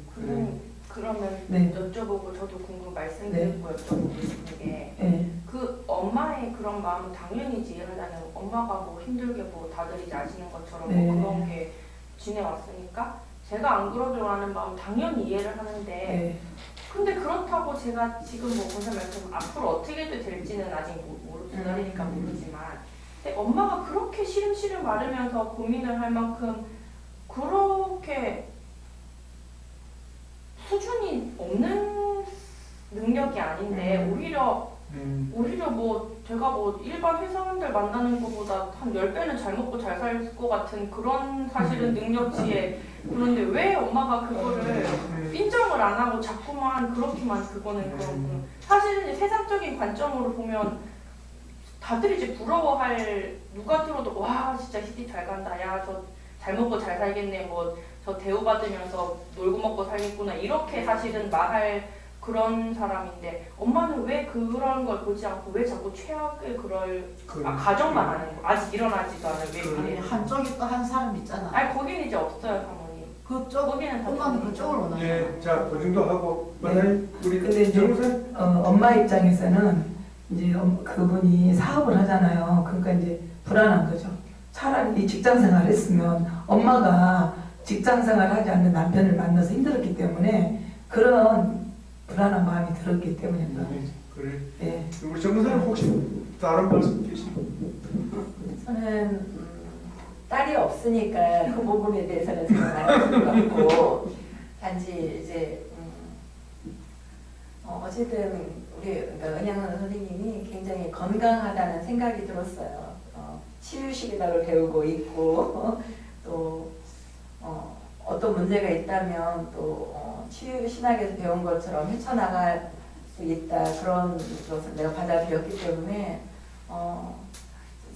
그러면 네. 여쭤보고 저도 말씀드리고 여쭤보고 싶은 게 네. 그 엄마의 그런 마음은 당연히 이해하자면 엄마가 뭐 힘들게 뭐 다들 이제 아시는 것처럼 네. 뭐 그런 게 지내왔으니까 제가 안 그러려는 마음 당연히 이해를 하는데 네. 근데 그렇다고 제가 지금 뭐 보시면 앞으로 어떻게 될지는 아직 두달이니까 모르지만 근데 엄마가 그렇게 시름시름 마르면서 고민을 할 만큼 그렇게 수준이 없는 능력이 아닌데 오히려 뭐 제가 뭐 일반 회사원들 만나는 것보다 한 10배는 잘 먹고 잘 살 것 같은 그런 사실은 능력치에 그런데 왜 엄마가 그거를 인정을 안 하고 자꾸만 그렇게만 그거는 그렇고 사실은 이제 세상적인 관점으로 보면 다들 이제 부러워할 누가 들어도 와 진짜 시집 잘 간다 야 저 잘 먹고 잘 살겠네 뭐 저 대우받으면서 놀고 먹고 살겠구나 이렇게 사실은 말할 그런 사람인데 엄마는 왜 그런 걸 보지 않고 왜 자꾸 최악의 가정만 하는 거 아직 일어나지도 않은 왜 아니 이래 한쪽이 또 한 사람 있잖아. 아니 거기는 이제 없어요 사모님 그쪽 거기는 다 엄마는 정리죠. 그쪽을 원하잖아. 네, 자, 그 정도 하고 네. 만약에 우리 근데 이제 정선 엄마 입장에서는 이제 그분이 사업을 하잖아요. 그러니까 이제 불안한 거죠. 차라리 이 직장 생활을 했으면 엄마가 직장 생활을 하지 않는 남편을 만나서 힘들었기 때문에 그런 불안한 마음이 들었기 때문에 그런 거죠. 그래. 네. 우리 정선은 혹시 다른 말씀 계십니까? 저는 딸이 없으니까 그 부분에 대해서는 생각 안 할 것 같고 단지 이제 어쨌든 우리 그러니까 은양 선생님이 굉장히 건강하다는 생각이 들었어요. 치유식이라고 배우고 있고 또 어떤 문제가 있다면 또 치유 신학에서 배운 것처럼 헤쳐나갈 수 있다 그런 것을 내가 받아들였기 때문에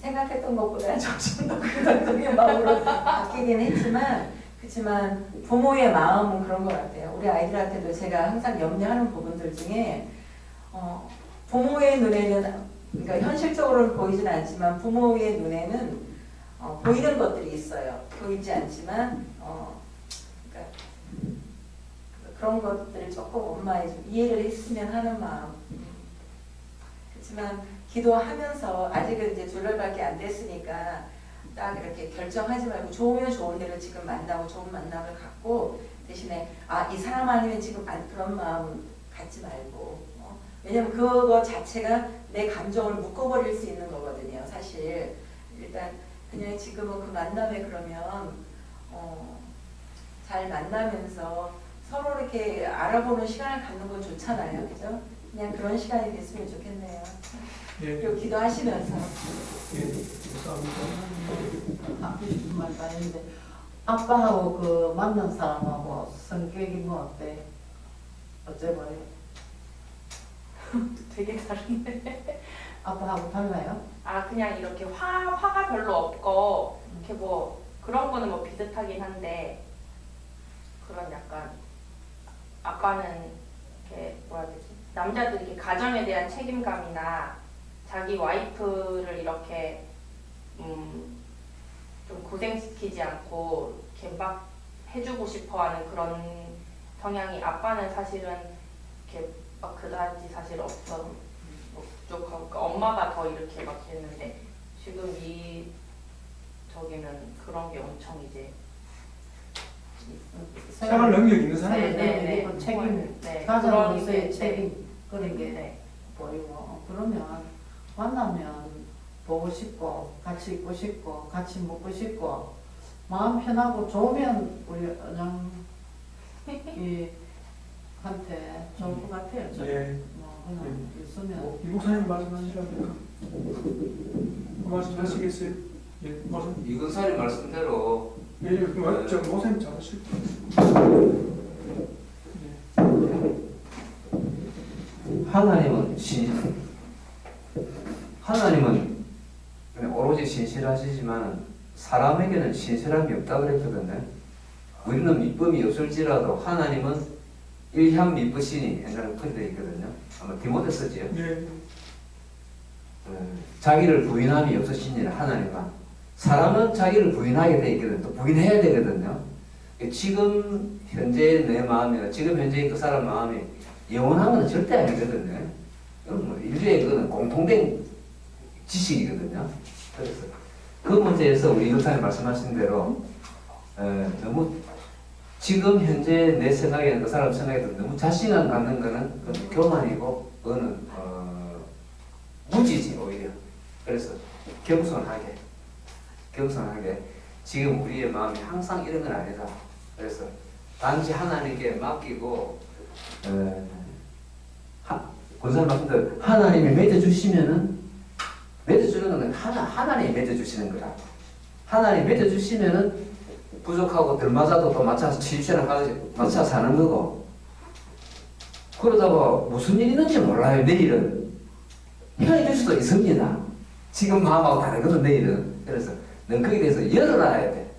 생각했던 것보다 조금 더 긍정적인 마음으로 바뀌긴 했지만 그렇지만 부모의 마음은 그런 것 같아요. 우리 아이들한테도 제가 항상 염려하는 부분들 중에 부모의 눈에는 그러니까 현실적으로는 보이진 않지만 부모의 눈에는 보이는 것들이 있어요. 보이지 않지만 그러니까 그런 것들을 조금 엄마에 좀 이해를 했으면 하는 마음. 그렇지만 기도하면서 아직은 이제 둘러밖에 안 됐으니까 딱 이렇게 결정하지 말고 좋으면 좋은 대로 지금 만나고 좋은 만남을 갖고 대신에 이 사람 아니면 지금 그런 마음 갖지 말고 왜냐면 그거 자체가 내 감정을 묶어버릴 수 있는 거거든요. 사실 일단 그냥 지금은 그 만남에 그러면 잘 만나면서 서로 이렇게 알아보는 시간을 갖는 건 좋잖아요. 그죠? 그냥 그런 시간이 됐으면 좋겠네요. 예, 그리고 기도하시면서 예, 감사합니다. 하고 싶은 말도 아닌데 아빠하고 그 만난 사람하고 성격이 뭐 어때? 어째 보여? 되게 다른데. 아빠하고 달라요? 그냥 이렇게 화가 별로 없고 이렇게 뭐 그런 거는 뭐 비슷하긴 한데 그런 약간 아빠는 이렇게 뭐라 해야 되지? 남자들이 이렇게 가정에 대한 책임감이나 자기 와이프를 이렇게 좀 고생시키지 않고 이렇게 막 해주고 싶어하는 그런 성향이 아빠는 사실은 이렇게 막 그다지 사실 없어 부족하고 그러니까 엄마가 더 이렇게 막 했는데 지금 이 저기는 그런 게 엄청 이제 생활 능력 있는 사람이 네. 그 책임, 네, 가정으로서의 그런 책임 그런 게 네. 보이고 그러면 만나면 보고 싶고 같이 있고 싶고 같이 먹고 싶고 마음 편하고 좋으면 우리 은영이 한테 좋을 것 같아요. 저는. 예, 뭐 그냥 있으면 이 목사님 말씀하시라니까 말씀하시겠어요? 예, 목사님. 이근사님 말씀대로 예, 저 목사님 잘하실 거예요. 하나님은 그냥 오로지 신실하시지만 사람에게는 신실함이 없다 그랬거든요. 우리는 믿음이 없을지라도 하나님은 일향 믿으시니 옛날에 그렇게 되어 있거든요. 아마 디모데서지요. 예, 자기를 부인함이 없으시니라 하나님은 사람은 자기를 부인하게 되어 있거든요. 또 부인해야 되거든요. 지금 현재 내 마음이나 지금 현재 그 사람 마음이 영원한 건 절대 아니거든요. 이건 뭐 인류의 그는 공통된 지식이거든요. 그래서 그 문제에서 우리 이사님 말씀하신 대로 너무 지금 현재 내 생각에는 그 사람 생각에도 너무 자신감 갖는 거는 그건 교만이고 그거는 무지지 오히려. 그래서 겸손하게 지금 우리의 마음이 항상 이런 건 아니다. 그래서 단지 하나님께 맡기고 권사님 말씀대로 하나님이 맺어주시면은 맺어주는 건 하나님이 맺어주시는 거라. 하나님이 맺어주시면은 부족하고 덜 맞아도 또 맞춰서 치유처럼 맞춰서 사는 거고 그러다가 무슨 일이 있는지 몰라요. 내일은 편해질 수도 있습니다. 지금 마음하고 다르거든 내일은. 그래서 넌 거기에 대해서 열어놔야 돼.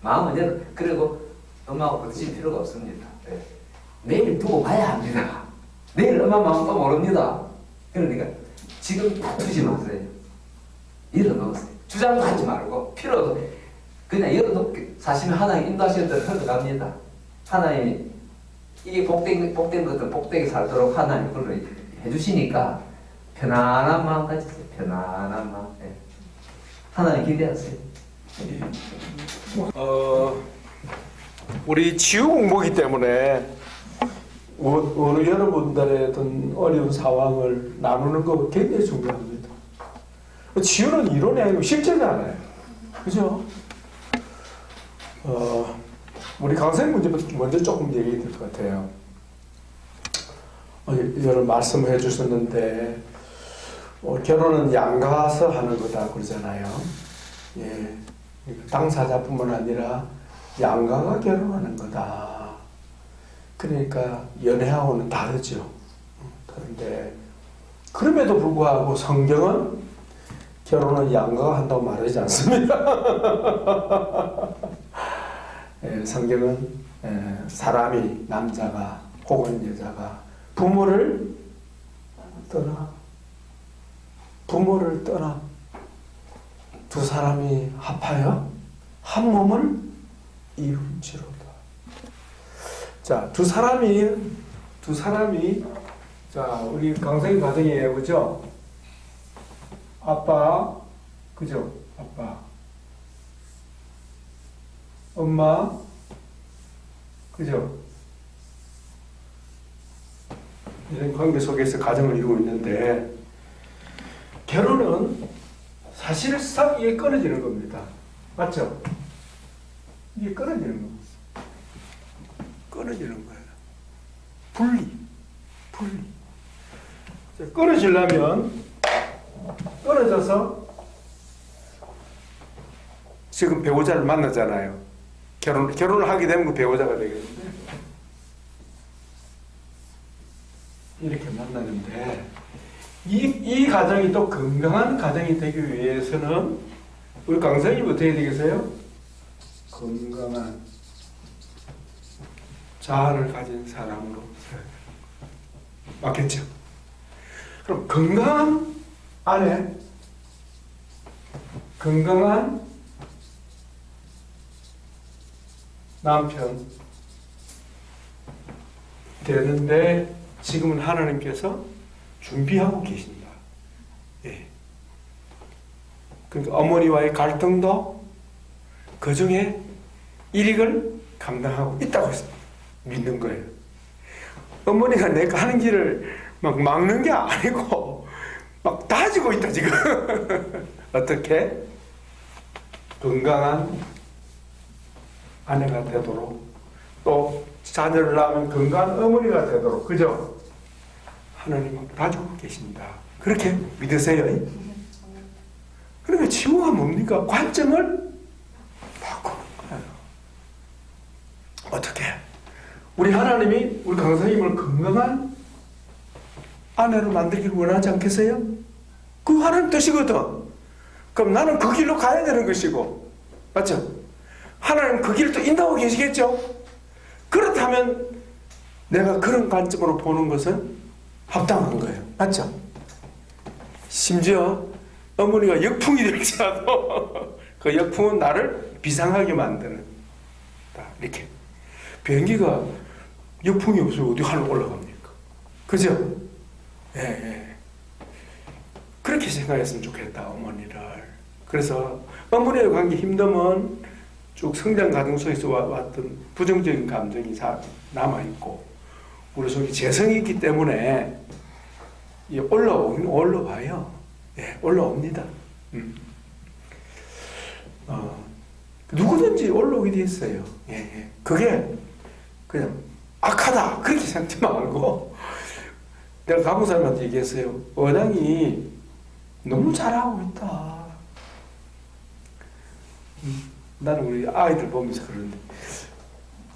마음은 열어. 그리고 엄마하고 부딪힐 필요가 없습니다. 네. 내일 두고 봐야 합니다. 내일 엄마 마음도 모릅니다. 그러니까 지금 다투지 마세요. 열어놓으세요. 주장도 하지 말고 필요 그냥 열어놓게 사시면 하나님 인도하시는 대로 흘러갑니다. 하나님이 이게 복된 것들 복되게 살도록 하나님 그걸로 해주시니까 편안한 마음 가지세요. 편안한 마음. 네. 하나님 기대하세요. 우리 치유 공부이기 때문에 오늘 여러분들의 어떤 어려운 상황을 나누는 거 굉장히 중요합니다. 치유는 이론이 아니고 실제가 아니에요. 그죠? 우리 강사님 먼저 조금 얘기해야 될 것 같아요. 여러 말씀해 주셨는데 결혼은 양가서 하는 거다 그러잖아요. 예, 당사자뿐만 아니라 양가가 결혼하는 거다. 그러니까 연애하고는 다르죠. 그런데 그럼에도 불구하고 성경은 결혼은 양가가 한다고 말하지 않습니다. 성경은 사람이 남자가 혹은 여자가 부모를 떠나 두 사람이 합하여 한 몸을 이룬지로다. 자, 두 사람이 자, 우리 강성희 가정이에요, 그죠? 아빠, 그죠? 아빠, 엄마, 그죠? 이런 관계 속에서 가정을 이루고 있는데, 결혼은 사실상 이게 끊어지는 겁니다. 맞죠? 이게 끊어지는 겁니다. 끊어지는 거예요. 분리. 끊어지려면 끊어져서 지금 배우자를 만나잖아요. 결혼을 하게 되면 그 배우자가 되겠는데 이렇게 만나는데 이 가정이 또 건강한 가정이 되기 위해서는 우리 강사님 어떻게 해야 되겠어요? 건강한 자아를 가진 사람으로 맞겠죠? 그럼 건강한 아내, 건강한 남편 되는데 지금은 하나님께서 준비하고 계신다. 예. 그러니까 어머니와의 갈등도 그 중에 일익을 감당하고 있다고 믿는 거예요. 어머니가 내가 하는 길을 막 막는 게 아니고 막 따지고 있다 지금. 어떻게? 건강한 아내가 되도록 또 자녀를 낳으면 건강한 어머니가 되도록 그죠? 하나님은 가지고 계신다. 그렇게 믿으세요. 그러니까 치유가 뭡니까? 관점을 바꾸는 거예요. 어떻게? 우리 하나님이 우리 강사님을 건강한 아내로 만들기를 원하지 않겠어요? 그 하나님 뜻이거든. 그럼 나는 그 길로 가야 되는 것이고, 맞죠? 하나님 그 길을 또 인도하고 계시겠죠? 그렇다면 내가 그런 관점으로 보는 것은 합당한 거예요. 맞죠? 심지어 어머니가 역풍이 될지라도 그 역풍은 나를 비상하게 만드는 이렇게. 비행기가 역풍이 없으면 어디 하늘 올라갑니까? 그죠? 예. 그렇게 생각했으면 좋겠다, 어머니를. 그래서 어머니의 관계 힘듦은 쭉 성장 과정 속에서 왔던 부정적인 감정이 남아있고, 우리 속에 재성이 있기 때문에 올라와요. 예, 올라옵니다. 누구든지 올라오게 돼 있어요. 예. 그게 그냥 악하다 그렇게 생각하지 말고, 내가 간호사님한테 얘기했어요. 원장이 너무 잘하고 있다. 나는 우리 아이들 보면서 그러는데,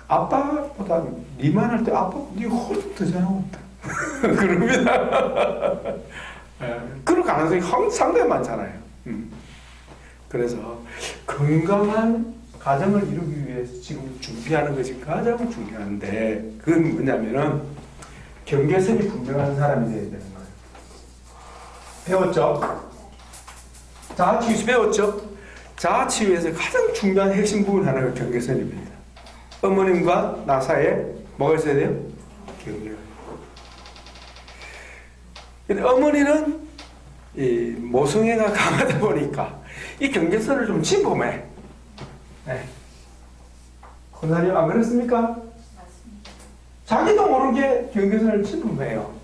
아빠보다 니만 할 때 아빠보다 니가 훨씬 더 잘하고 있다. 그럽니다. 그럴 가능성이 상당히 많잖아요. 그래서 건강한 가정을 이루기 위해서 지금 준비하는 것이 가장 중요한데, 그건 뭐냐면은 경계선이 분명한 사람이 되어야 되는 거예요. 배웠죠? 자아치유에서 배웠죠? 자아치유에서 가장 중요한 핵심 부분 하나가 경계선입니다. 어머님과 나 사이에 뭐가 있어야 돼요? 경계가. 근데 어머니는 이 모성애가 강하다 보니까 이 경계선을 좀 침범해. 네. 권사님 안 그렇습니까? 맞습니다. 자기도 모르게 경계선을 침범해요.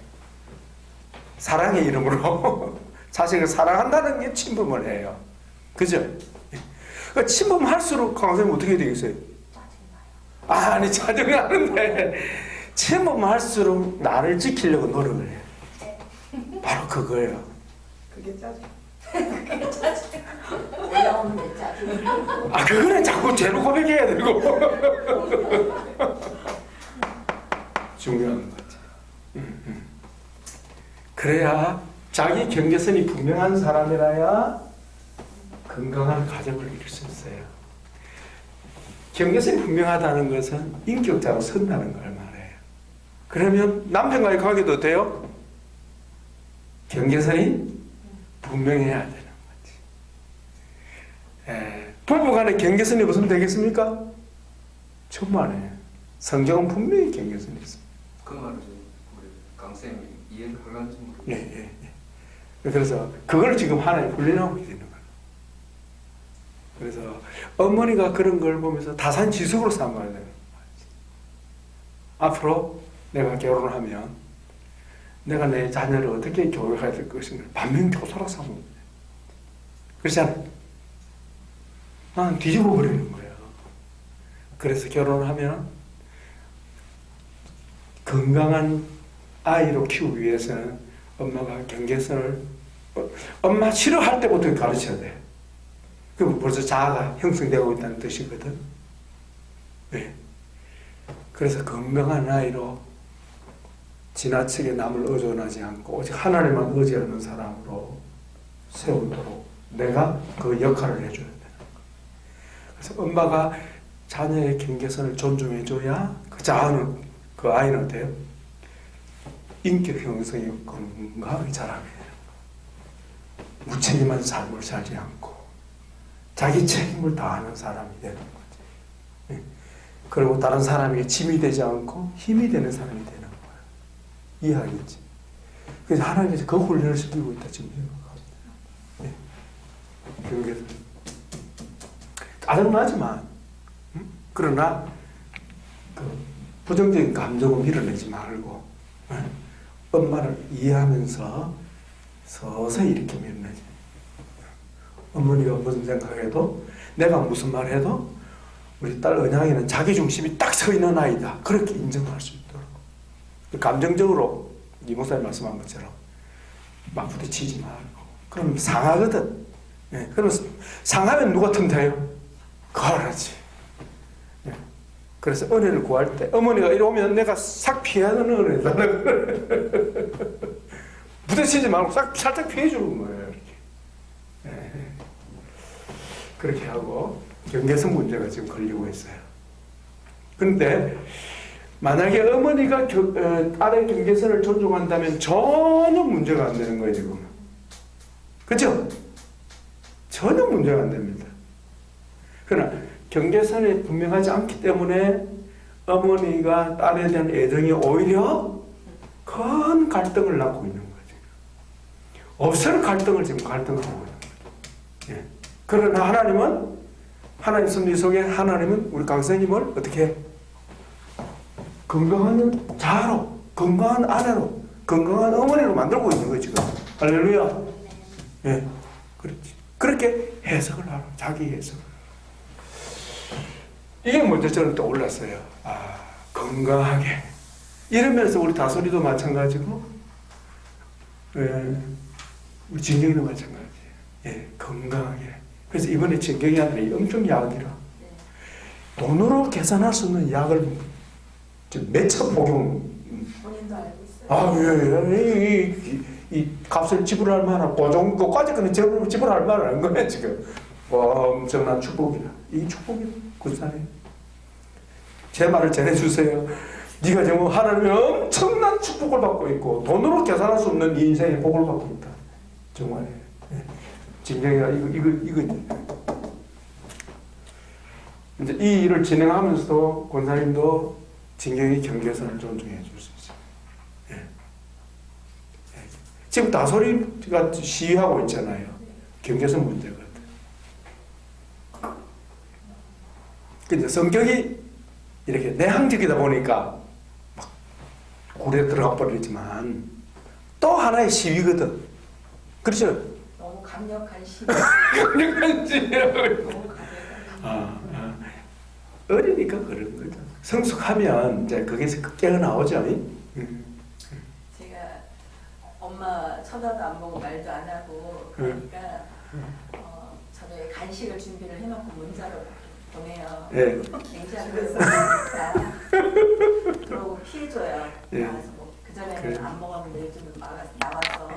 사랑의 이름으로 자식을 사랑한다는 게 침범을 해요. 그죠? 그러니까 침범할수록 강사님 어떻게 되겠어요? 아니 짜증이 나는데 침범할수록 나를 지키려고 노력을 해요. 바로 그거예요. 그게 짜증. 올라오는 짜증. 아 그거는 자꾸 죄로 고백해야 되고 중요한 거지. 그래야 자기 경계선이 분명한 사람이라야 건강한 가정을 이룰 수 있어요. 경계선이 분명하다는 것은 인격자로 선다는 걸 말해요. 그러면 남편과의 관계도 돼요? 경계선이 분명해야 되는 거지. 부부간의 경계선이 없으면 되겠습니까? 정말이에요. 성경은 분명히 경계선이 있습니다. 그 말을 우리 강쌤이 이해를 하는지 모르겠어요. 예. 그래서 그걸 지금 하나님 훈련하고 있는 거예요. 그래서 어머니가 그런 걸 보면서 다산지석으로 삼아야 되는 거예요. 앞으로 내가 결혼하면 내가 내 자녀를 어떻게 교육해야 될 것인가 반면교사로 삼으면 돼요. 그렇잖아요. 나는 뒤집어 버리는 거예요. 그래서 결혼하면 건강한 아이로 키우기 위해서는 엄마가 경계선을 엄마 싫어할 때부터 가르쳐야 돼. 그럼 벌써 자아가 형성되고 있다는 뜻이거든. 네. 그래서 건강한 아이로 지나치게 남을 의존하지 않고 오직 하나님만 의지하는 사람으로 세우도록 내가 그 역할을 해줘야 되는 거예요. 그래서 엄마가 자녀의 경계선을 존중해줘야 그 자아는, 그 아이는 돼요. 인격 형성이 건강하게 자라게 되는 거예요. 무책임한 삶을 살지 않고 자기 책임을 다하는 사람이 되는 거죠. 예. 그리고 다른 사람에게 짐이 되지 않고 힘이 되는 사람이 되는 거예요. 이해하겠지? 그래서 하나님께서 그 훈련을 시키고 있다 지금 생각합니다. 예. 짜증나지만 그러나 그 부정적인 감정을 밀어내지 말고 엄마를 이해하면서 서서히 이렇게 밀어내지. 어머니가 무슨 생각해도 내가 무슨 말 해도 우리 딸 은양이는 자기 중심이 딱 서 있는 아이다. 그렇게 인정할 수 있도록. 감정적으로 이 목사님 말씀한 것처럼 막 부딪히지 말고. 그럼 상하거든. 예, 그러면 상하면 누가 틈타요? 그러지. 예. 그래서 은혜를 구할 때 어머니가 이리 오면 내가 싹 피하는 은혜다. 부딪히지 말고 살짝 피해주는 거예요. 이렇게. 예. 그렇게 하고 경계선 문제가 지금 걸리고 있어요. 그런데 만약에 어머니가 딸의 경계선을 존중한다면 전혀 문제가 안 되는 거예요. 지금. 그렇죠? 전혀 문제가 안 됩니다. 그러나 경계선이 분명하지 않기 때문에 어머니가 딸에 대한 애정이 오히려 큰 갈등을 낳고 있는 거죠. 없을 갈등을 지금 갈등하고 있는 거죠. 예. 그러나 하나님 섭리 속에 하나님은 우리 강사님을 어떻게 건강한 자아로, 건강한 아내로, 건강한 어머니로 만들고 있는 거예요 지금. 할렐루야. 예, 그렇지. 그렇게 해석을 하라. 자기 해석을. 이게 먼저 저는 떠올랐어요. 아, 건강하게. 이러면서 우리 다솔이도 마찬가지고, 예, 우리 진경이도 마찬가지예요. 예, 건강하게. 그래서 이번에 진경이 아들이 엄청 약이라. 돈으로 계산할 수 없는 약을 매차 복용. 본인도 알고 있어요. 아, 예. 이 값을 지불할 만한 그 정도까지 그냥 지불할 만한 거야 지금. 엄청난 축복이라. 이 축복이 굿사네. 제 말을 전해주세요. 네가 지금 하나님의 엄청난 축복을 받고 있고 돈으로 계산할 수 없는 이 인생의 복을 받고 있다. 정말. 진경이가 이거 이제 이 일을 진행하면서도 권사님도 진경이 경계선을 존중해 줄 수 있어요. 예. 예. 지금 다솔이가 시위하고 있잖아요. 경계선 문제거든. 근데 성격이 이렇게 내향적이다 보니까 막 굴에 들어가 버리지만 또 하나의 시위거든. 그렇죠? 너무 강력한 시. 강력한 시위. 너무 강력한. 어리니까 그런 거죠. 성숙하면 이제 거기서 깨어나오죠. 제가 엄마 쳐다도 안 보고 말도 안 하고 그러니까 저녁에 간식을 준비를 해놓고 문자로 보내요. 예. 냉장고에서 그러고 피해줘요. 예. 나와서 뭐 그 그전에는 그래. 안 먹었는데 요즘은 나와서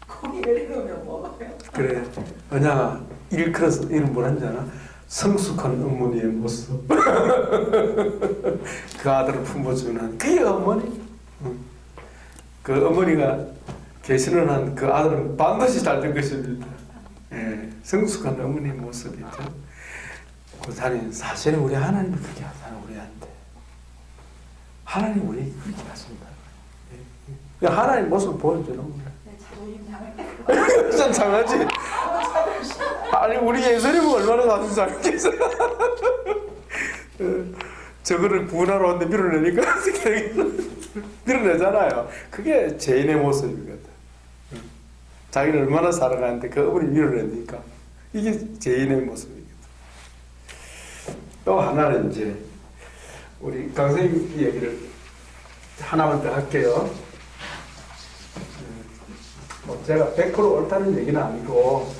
고기를 해놓으면 먹어요. 그래. 언양아 일컬어서 이름 뭐라는지 알아? 성숙한 어머니의 모습. 그 아들을 품어주는 그게 어머니. 응. 그 어머니가 계시는 한 그 아들은 반드시 잘 될 것입니다. 예, 성숙한 어머니의 모습이죠. 고사님 사실은 우리 하나님이 그렇게 하잖아요. 우리한테 하나님 우리 그렇게 하십니다. 예. 하나님 모습을 보여주는 거예요. 자존심 상할 때 좀 상하지. 아니 우리 예수님은 얼마나 자존심 상했겠어요. 저거를 구원하러 왔는데 밀어내니까 밀어내잖아요. 그게 죄인의 모습이거든. 자기는 얼마나 살아가는데 그 어머니 밀어내니까 이게 죄인의 모습이거든. 또 하나는 이제 우리 강선생님 얘기를 하나만 더 할게요. 제가 100% 옳다는 얘기는 아니고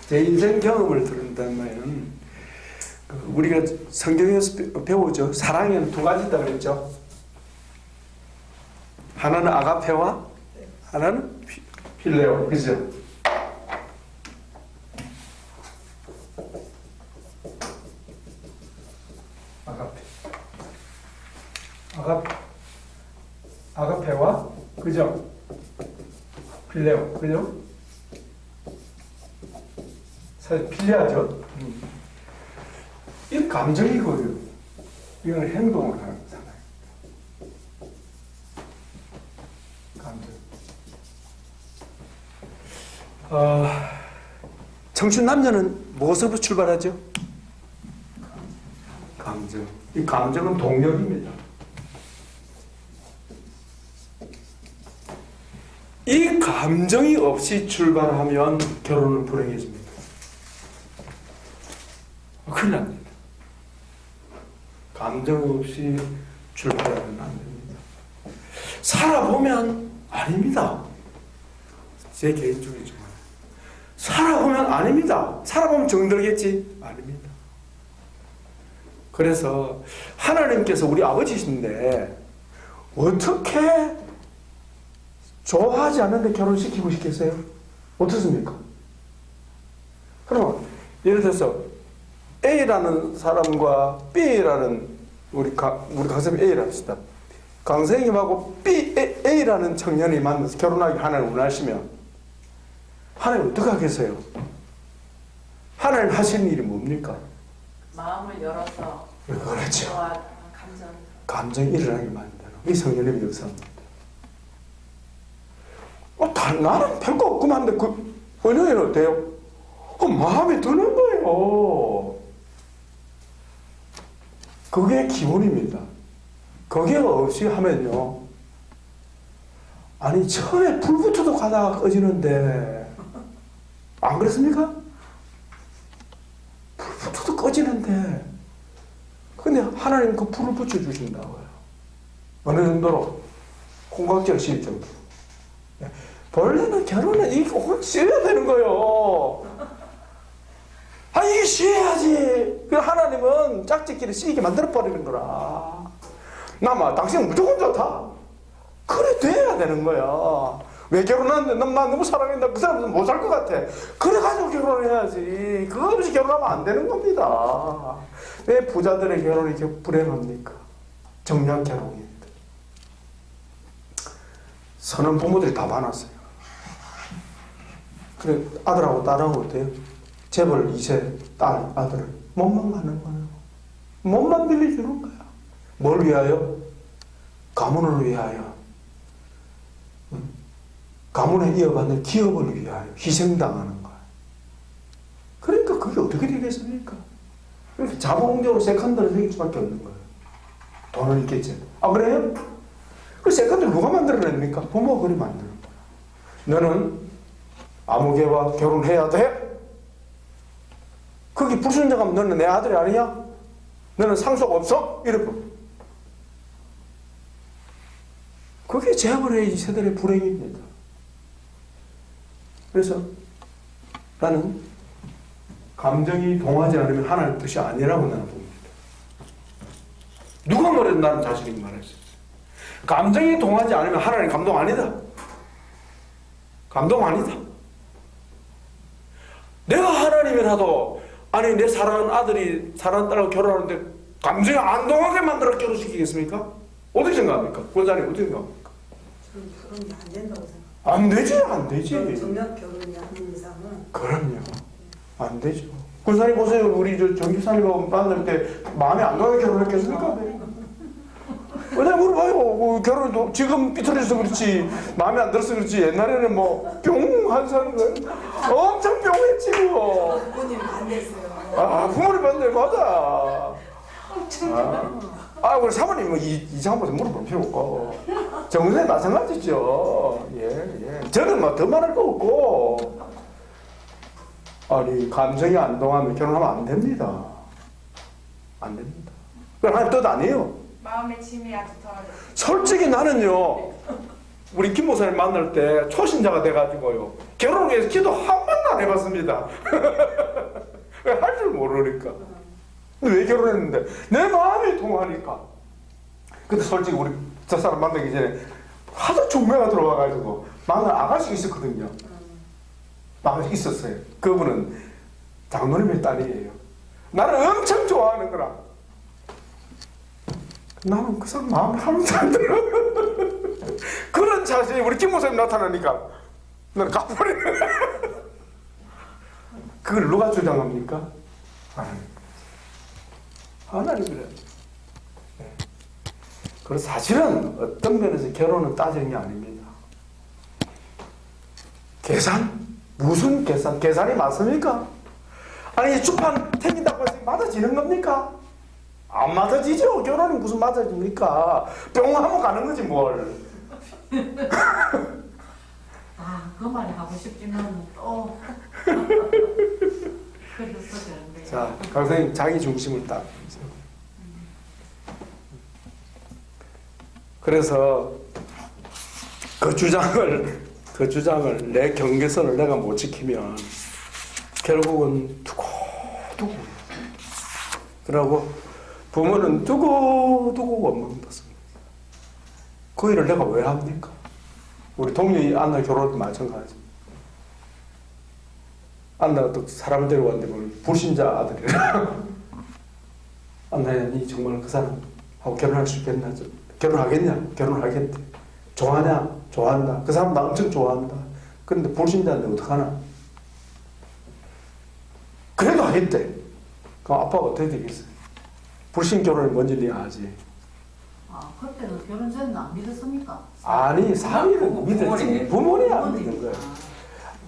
제 인생 경험을 들은다면 우리가 성경에서 배우죠. 사랑에는 두 가지 있다고 그랬죠. 하나는 아가페와 하나는 필레오. 그죠? 아가페와 그죠? 필레오. 그죠? 사실 필레하죠. 이 감정이고요. 이건 행동을 하는 거잖아요. 감정. 청춘 남녀는 무엇으로 출발하죠? 감정. 이 감정은 동력입니다. 이 감정이 없이 출발하면 결혼은 불행해집니다. 큰일 납니다. 감정 없이 출발하면 안 됩니다. 살아보면 아닙니다. 제 개인적이지만 살아보면 아닙니다. 살아보면 정들겠지? 아닙니다. 그래서 하나님께서 우리 아버지신데 어떻게 좋아하지 않는데 결혼시키고 싶겠어요? 어떻습니까? 그러면 예를 들어서 A라는 사람과 B라는 우리 강쌤이 A라는 합시다. 강생님하고 A라는 청년이 만나서 결혼하기 하나님 원하시면 하나님 어떻게 하겠어요? 하나님 하시는 일이 뭡니까? 마음을 열어서 그렇죠. 감정 감정이 일어나게 만드는 이 성령님의 역사입니다. 나는 별거 없구만 한데 그 은혜는 어때요? 마음에 드는 거예요. 그게 기본입니다. 그게 없이 하면요. 아니 처음에 불부터도 가다가 꺼지는데 안 그렇습니까? 불부터도 꺼지는데 근데 하나님 그 불을 붙여주신다고요. 어느 정도로? 콩깍지가 씌일 정도로. 원래는 결혼은 이게 확 씌어야 되는 거예요. 이게 씌어야지. 그 하나님은 짝짓기를 씌게 만들어버리는 거라. 나마 당신은 무조건 좋다. 그래 돼야 되는 거야. 왜 결혼하는데 나 너무 사랑한다. 그 사람은 못 살 것 같아. 그래가지고 결혼을 해야지. 그거 없이 결혼하면 안 되는 겁니다. 왜 부자들의 결혼이 이렇게 불행합니까? 정략 결혼입니다. 선한 부모들이 다 많았어요. 그래 아들하고 딸하고 어때요? 재벌 2세 딸 아들을 몸만 가는 거예요. 몸만 빌려주는 거야. 뭘 위하여? 가문을 위하여. 가문에 이어받는 기업을 위하여 희생당하는 거야. 그러니까 그게 어떻게 되겠습니까? 그러니까 자본적으로 세컨드를 생길 수밖에 없는 거예요. 돈은 있겠지. 그래요? 그 세컨드를 누가 만들어냅니까? 부모가 그리 만드는 거야. 너는 아무개와 결혼해야 돼? 거기 불순종하면 너는 내 아들이 아니냐? 너는 상속 없어? 이러고. 그게 재벌의 이 세대의 불행입니다. 그래서 나는 감정이 동하지 않으면 하나님 뜻이 아니라고 나는 봅니다. 누가 말해도 나는 자신 있게 말할 수 있어요. 감정이 동하지 않으면 하나님 감동 아니다. 감동 아니다. 내가 하나님이라도 아니 내 사랑하는 아들이 사랑하는 딸하고 결혼하는데 감정이 안 동하게 만들어 결혼시키겠습니까? 어떻게 생각합니까? 권사님 어떻게 생각합니까? 저는 결혼이 안 된다고 생각해요. 안 되지, 안 되지. 정략 결혼이 아닌 이상은 그럼요. 안 되죠. 권사님 보세요. 우리 저 정기사님하고 만날 때 마음에 안 가게 결혼했겠습니까? 왜냐 물어봐요. 결혼도 지금 삐뚤어져서 그렇지 마음에 안 들어서 그렇지 옛날에는 뭐 뿅 한 사는 거예요. 엄청 뿅했지 뭐. 부모님이 반대했어요. 아 부모님 반대 맞아. 우리 사모님 뭐 이상한 거 물어볼 필요 없고 정선생 마찬가지죠. 예. 저는 뭐 더 말할 거 없고 아니 감정이 안 동하면 결혼하면 안 됩니다. 안 됩니다. 그건 하나님 뜻 아니에요. 마음의 짐이 아주 덜어졌어요. 솔직히 나는요 우리 김 목사님 만날 때 초신자가 돼가지고요 결혼을 위해서 기도 한 번도 안 해봤습니다. 할 줄 모르니까. 근데 왜 결혼했는데 내 마음이 통하니까. 근데 솔직히 우리 저 사람 만나기 전에 하도 중매가 들어와가지고 만날 아가씨가 있었거든요. 아가씨 있었어요. 그분은 장로님의 딸이에요. 나를 엄청 좋아하는 거라. 나는 그 사람 마음에 하나도 안 들어. 그런 자세히 우리 김 목사님 나타나니까 나는 가버리는 거야. 그걸 누가 주장합니까? 하나님. 하나님 그래. 네. 그래서 사실은 어떤 면에서 결혼은 따지는 게 아닙니다. 계산? 무슨 계산? 계산이 맞습니까? 아니 주판 탱긴다고 해서 맞아지는 겁니까? 안 맞아지죠. 결혼은 무슨 맞아집니까? 병원하면 가는 거지 뭘. 그 말이 하고 싶지만 또 그래서 그런데. 자, 선생님 자기 중심을 딱. 그래서 그 주장을 내 경계선을 내가 못 지키면 결국은 두고두고. 그러고 부모는 두고두고 원망받습니다. 그 일을 내가 왜 합니까? 우리 동료이 안나 결혼할 때 마찬가지. 안나가 또 사람을 데려왔는데 뭐 불신자 아들이라. 안나야 니 정말 그 사람하고 결혼할 수 있겠나? 결혼하겠냐? 결혼하겠대. 좋아하냐? 좋아한다. 그 사람 나 엄청 좋아한다. 그런데 불신자인데 어떡하나? 그래도 하겠대. 그럼 아빠가 어떻게 되겠어요? 불신 결혼을 먼저 네 하지. 그때는 결혼 전에는 안 믿었습니까? 아니 사위는 믿었지. 부모님이 안 믿는 거예요.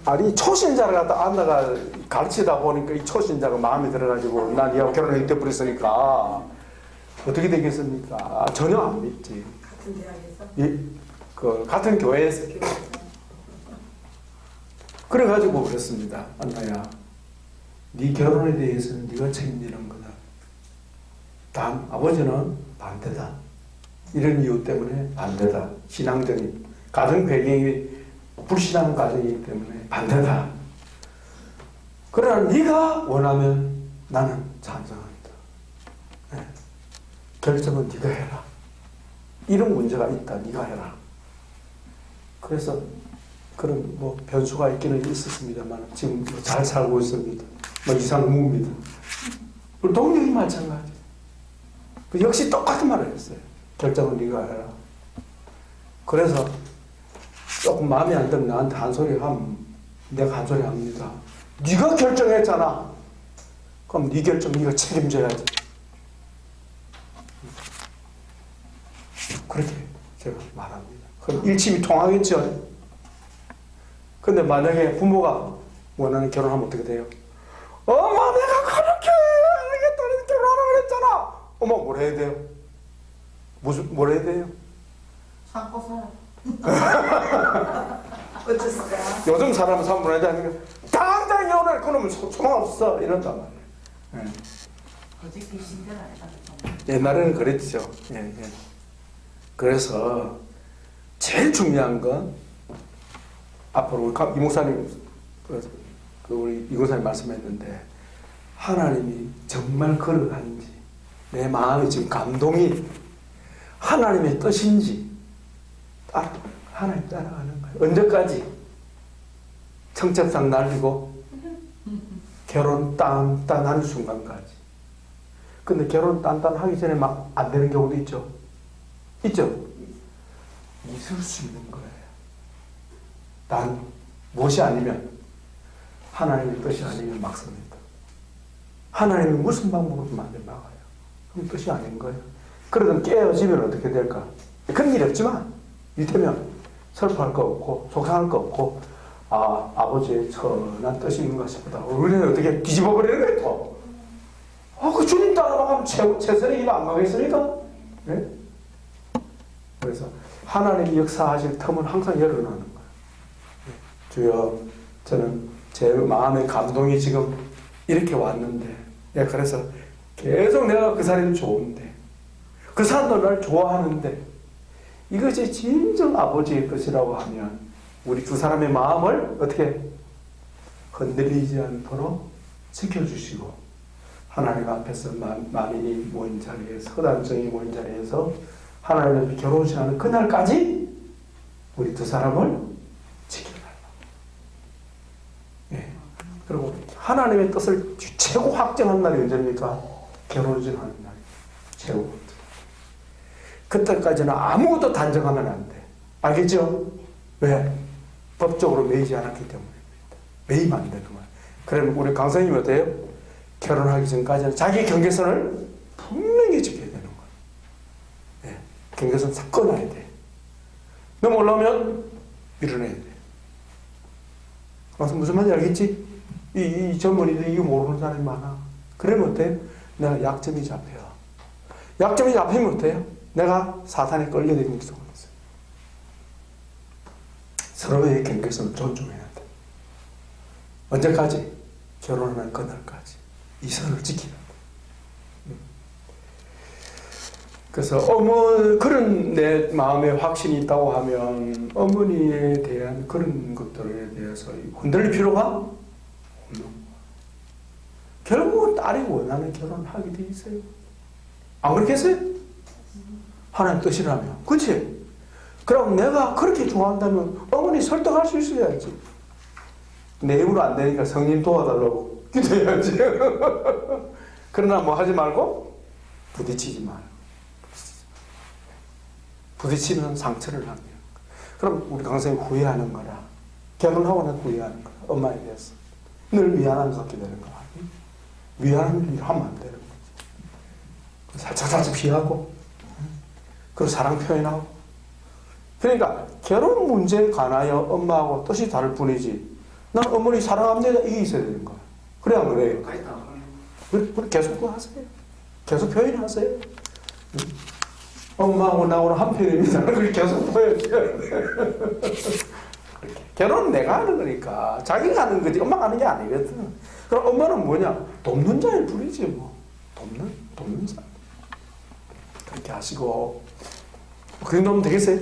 아니 초신자를 갖다 안나가 가르치다 보니까 이 초신자가 마음에 들어가지고 난 얘하고 결혼을 이때 버렸으니까 어떻게 되겠습니까? 전혀 안 믿지. 같은 대학에서 그 같은 교회에서 그래가지고 그랬습니다. 안나야, 네 결혼에 대해서는 네가 책임지는 거다. 단 아버지는 반대다. 이런 이유 때문에 반대다. 신앙적인 가정 배경이 불신앙 가정이기 때문에 반대다. 그러나 네가 원하면 나는 찬성한다. 네. 결정은 네가 해라. 이런 문제가 있다. 네가 해라. 그래서 그런 뭐 변수가 있기는 있었습니다만 지금 잘 살고 있습니다. 뭐 이상무입니다. 우리 동료이 마찬가지. 역시 똑같은 말을 했어요. 결정은 네가 해라. 그래서 조금 마음에 안 들면 나한테 한 소리 하면 내가 한 소리 합니다. 네가 결정했잖아. 그럼 네 결정 네가 책임져야지. 그렇게 제가 말합니다. 그럼 일침이 통하겠죠. 근데 만약에 부모가 원하는 결혼하면 어떻게 돼요? 엄마 내가 그렇게 하겠다는 결혼하라고 그랬잖아. 어머 뭘 해야 돼요? 뭘 해야 돼요? 참고서 어쩌을까? 요즘 사람은 사람을 하지 않으니까 당장 결혼할 그놈은 소망없어 이런단 말이에요. 예. 거짓 귀신들 아니다. 옛날에는 그랬죠. 예. 그래서 제일 중요한 건 앞으로 우리 이 목사님 우리 이 목사님 말씀했는데 하나님이 정말 걸어가는지 내 마음이 지금 감동이 하나님의 뜻인지 하나님 따라가는 거예요. 언제까지? 청첩장 날리고 결혼 딴딴한 순간까지. 근데 결혼 딴딴하기 전에 막 안 되는 경우도 있죠. 있죠? 있을 수 있는 거예요. 난 무엇이 아니면 하나님의 뜻이 아니면 막습니다. 하나님이 무슨 방법으로 만들 막아요. 그럼 뜻이 아닌 거예요. 그러던 깨어지면 어떻게 될까? 그런 일이 없지만 이를테면 슬퍼할 거 없고 속상할 거 없고 아버지의 선한 뜻이 있는가 싶다. 우리는 어떻게 뒤집어 버리는 거예요 또. 그 주님 따라가면 최선의 힘 안 가겠습니까? 네? 그래서 하나님이 역사하실 틈은 항상 열어놓는 거예요. 주여, 저는 제 마음의 감동이 지금 이렇게 왔는데, 그래서 계속 내가 그 사람이 좋은데, 그 사람도 날 좋아하는데, 이것이 진정 아버지의 뜻이라고 하면 우리 두 사람의 마음을 어떻게 흔들리지 않도록 지켜주시고, 하나님 앞에서 만인이 모인 자리에서, 허단정이 모인 자리에서 하나님 앞에 결혼식하는 그날까지 우리 두 사람을 지켜달라. 예. 그리고 하나님의 뜻을 최고 확정한 날이 언제입니까? 결혼식 하는 날. 최고. 그때까지는 아무것도 단정하면 안 돼. 알겠죠? 왜? 법적으로 매이지 않았기 때문입니다. 매이면 안 되는 거야. 그러면 우리 강사님이 어때요? 결혼하기 전까지는 자기 경계선을 분명히 지켜야 되는 거야. 네. 경계선 싹 끊어야 돼. 너무 올라오면 밀어내야 돼. 그래서 무슨 말인지 알겠지? 이 전문의들이 이거 모르는 사람이 많아. 그러면 어때요? 내가 약점이 잡혀. 약점이 잡히면 어때요? 내가 사탄에 끌려다니는 수가 있어요. 서로의 경계선을 존중해야 돼. 언제까지? 결혼하는 그날까지. 이 선을 지키는 돼. 그래서 그런 내 마음에 확신이 있다고 하면 어머니에 대한 그런 것들에 대해서 흔들릴 필요가 없는 거야. 결국은 딸이 원하는 결혼을 하게 돼 있어요. 안 그렇겠어요? 하나님 뜻이라면. 그치? 그럼 내가 그렇게 좋아한다면 어머니 설득할 수 있어야지. 내 힘으로 안 되니까 성님 도와달라고 기도해야지. 그러나 뭐 하지 말고 부딪히지 말고. 부딪히면 상처를 남겨요. 그럼 우리 강사님 후회하는 거라. 결혼하고 난 후회하는 거라. 엄마에 대해서. 늘 미안한 것 같게 되는 거야. 미안한 일 하면 안 되는 거지. 살짝 피하고, 그리고 사랑 표현하고. 그러니까 결혼 문제에 관하여 엄마하고 뜻이 다를 뿐이지. 난 어머니 사랑합니다. 이게 있어야 되는 거야. 그래 안 그래요? 계속 그거 하세요. 계속 표현하세요. 엄마하고 나하고는 한 편입니다. 그렇게 계속 보여줘야 돼. 결혼은 내가 하는 거니까. 자기가 하는 거지. 엄마가 하는 게 아니거든. 그럼 엄마는 뭐냐? 돕는 자일 뿐이지 뭐. 돕는 자. 그렇게 하시고. 그 정도면 되겠어요?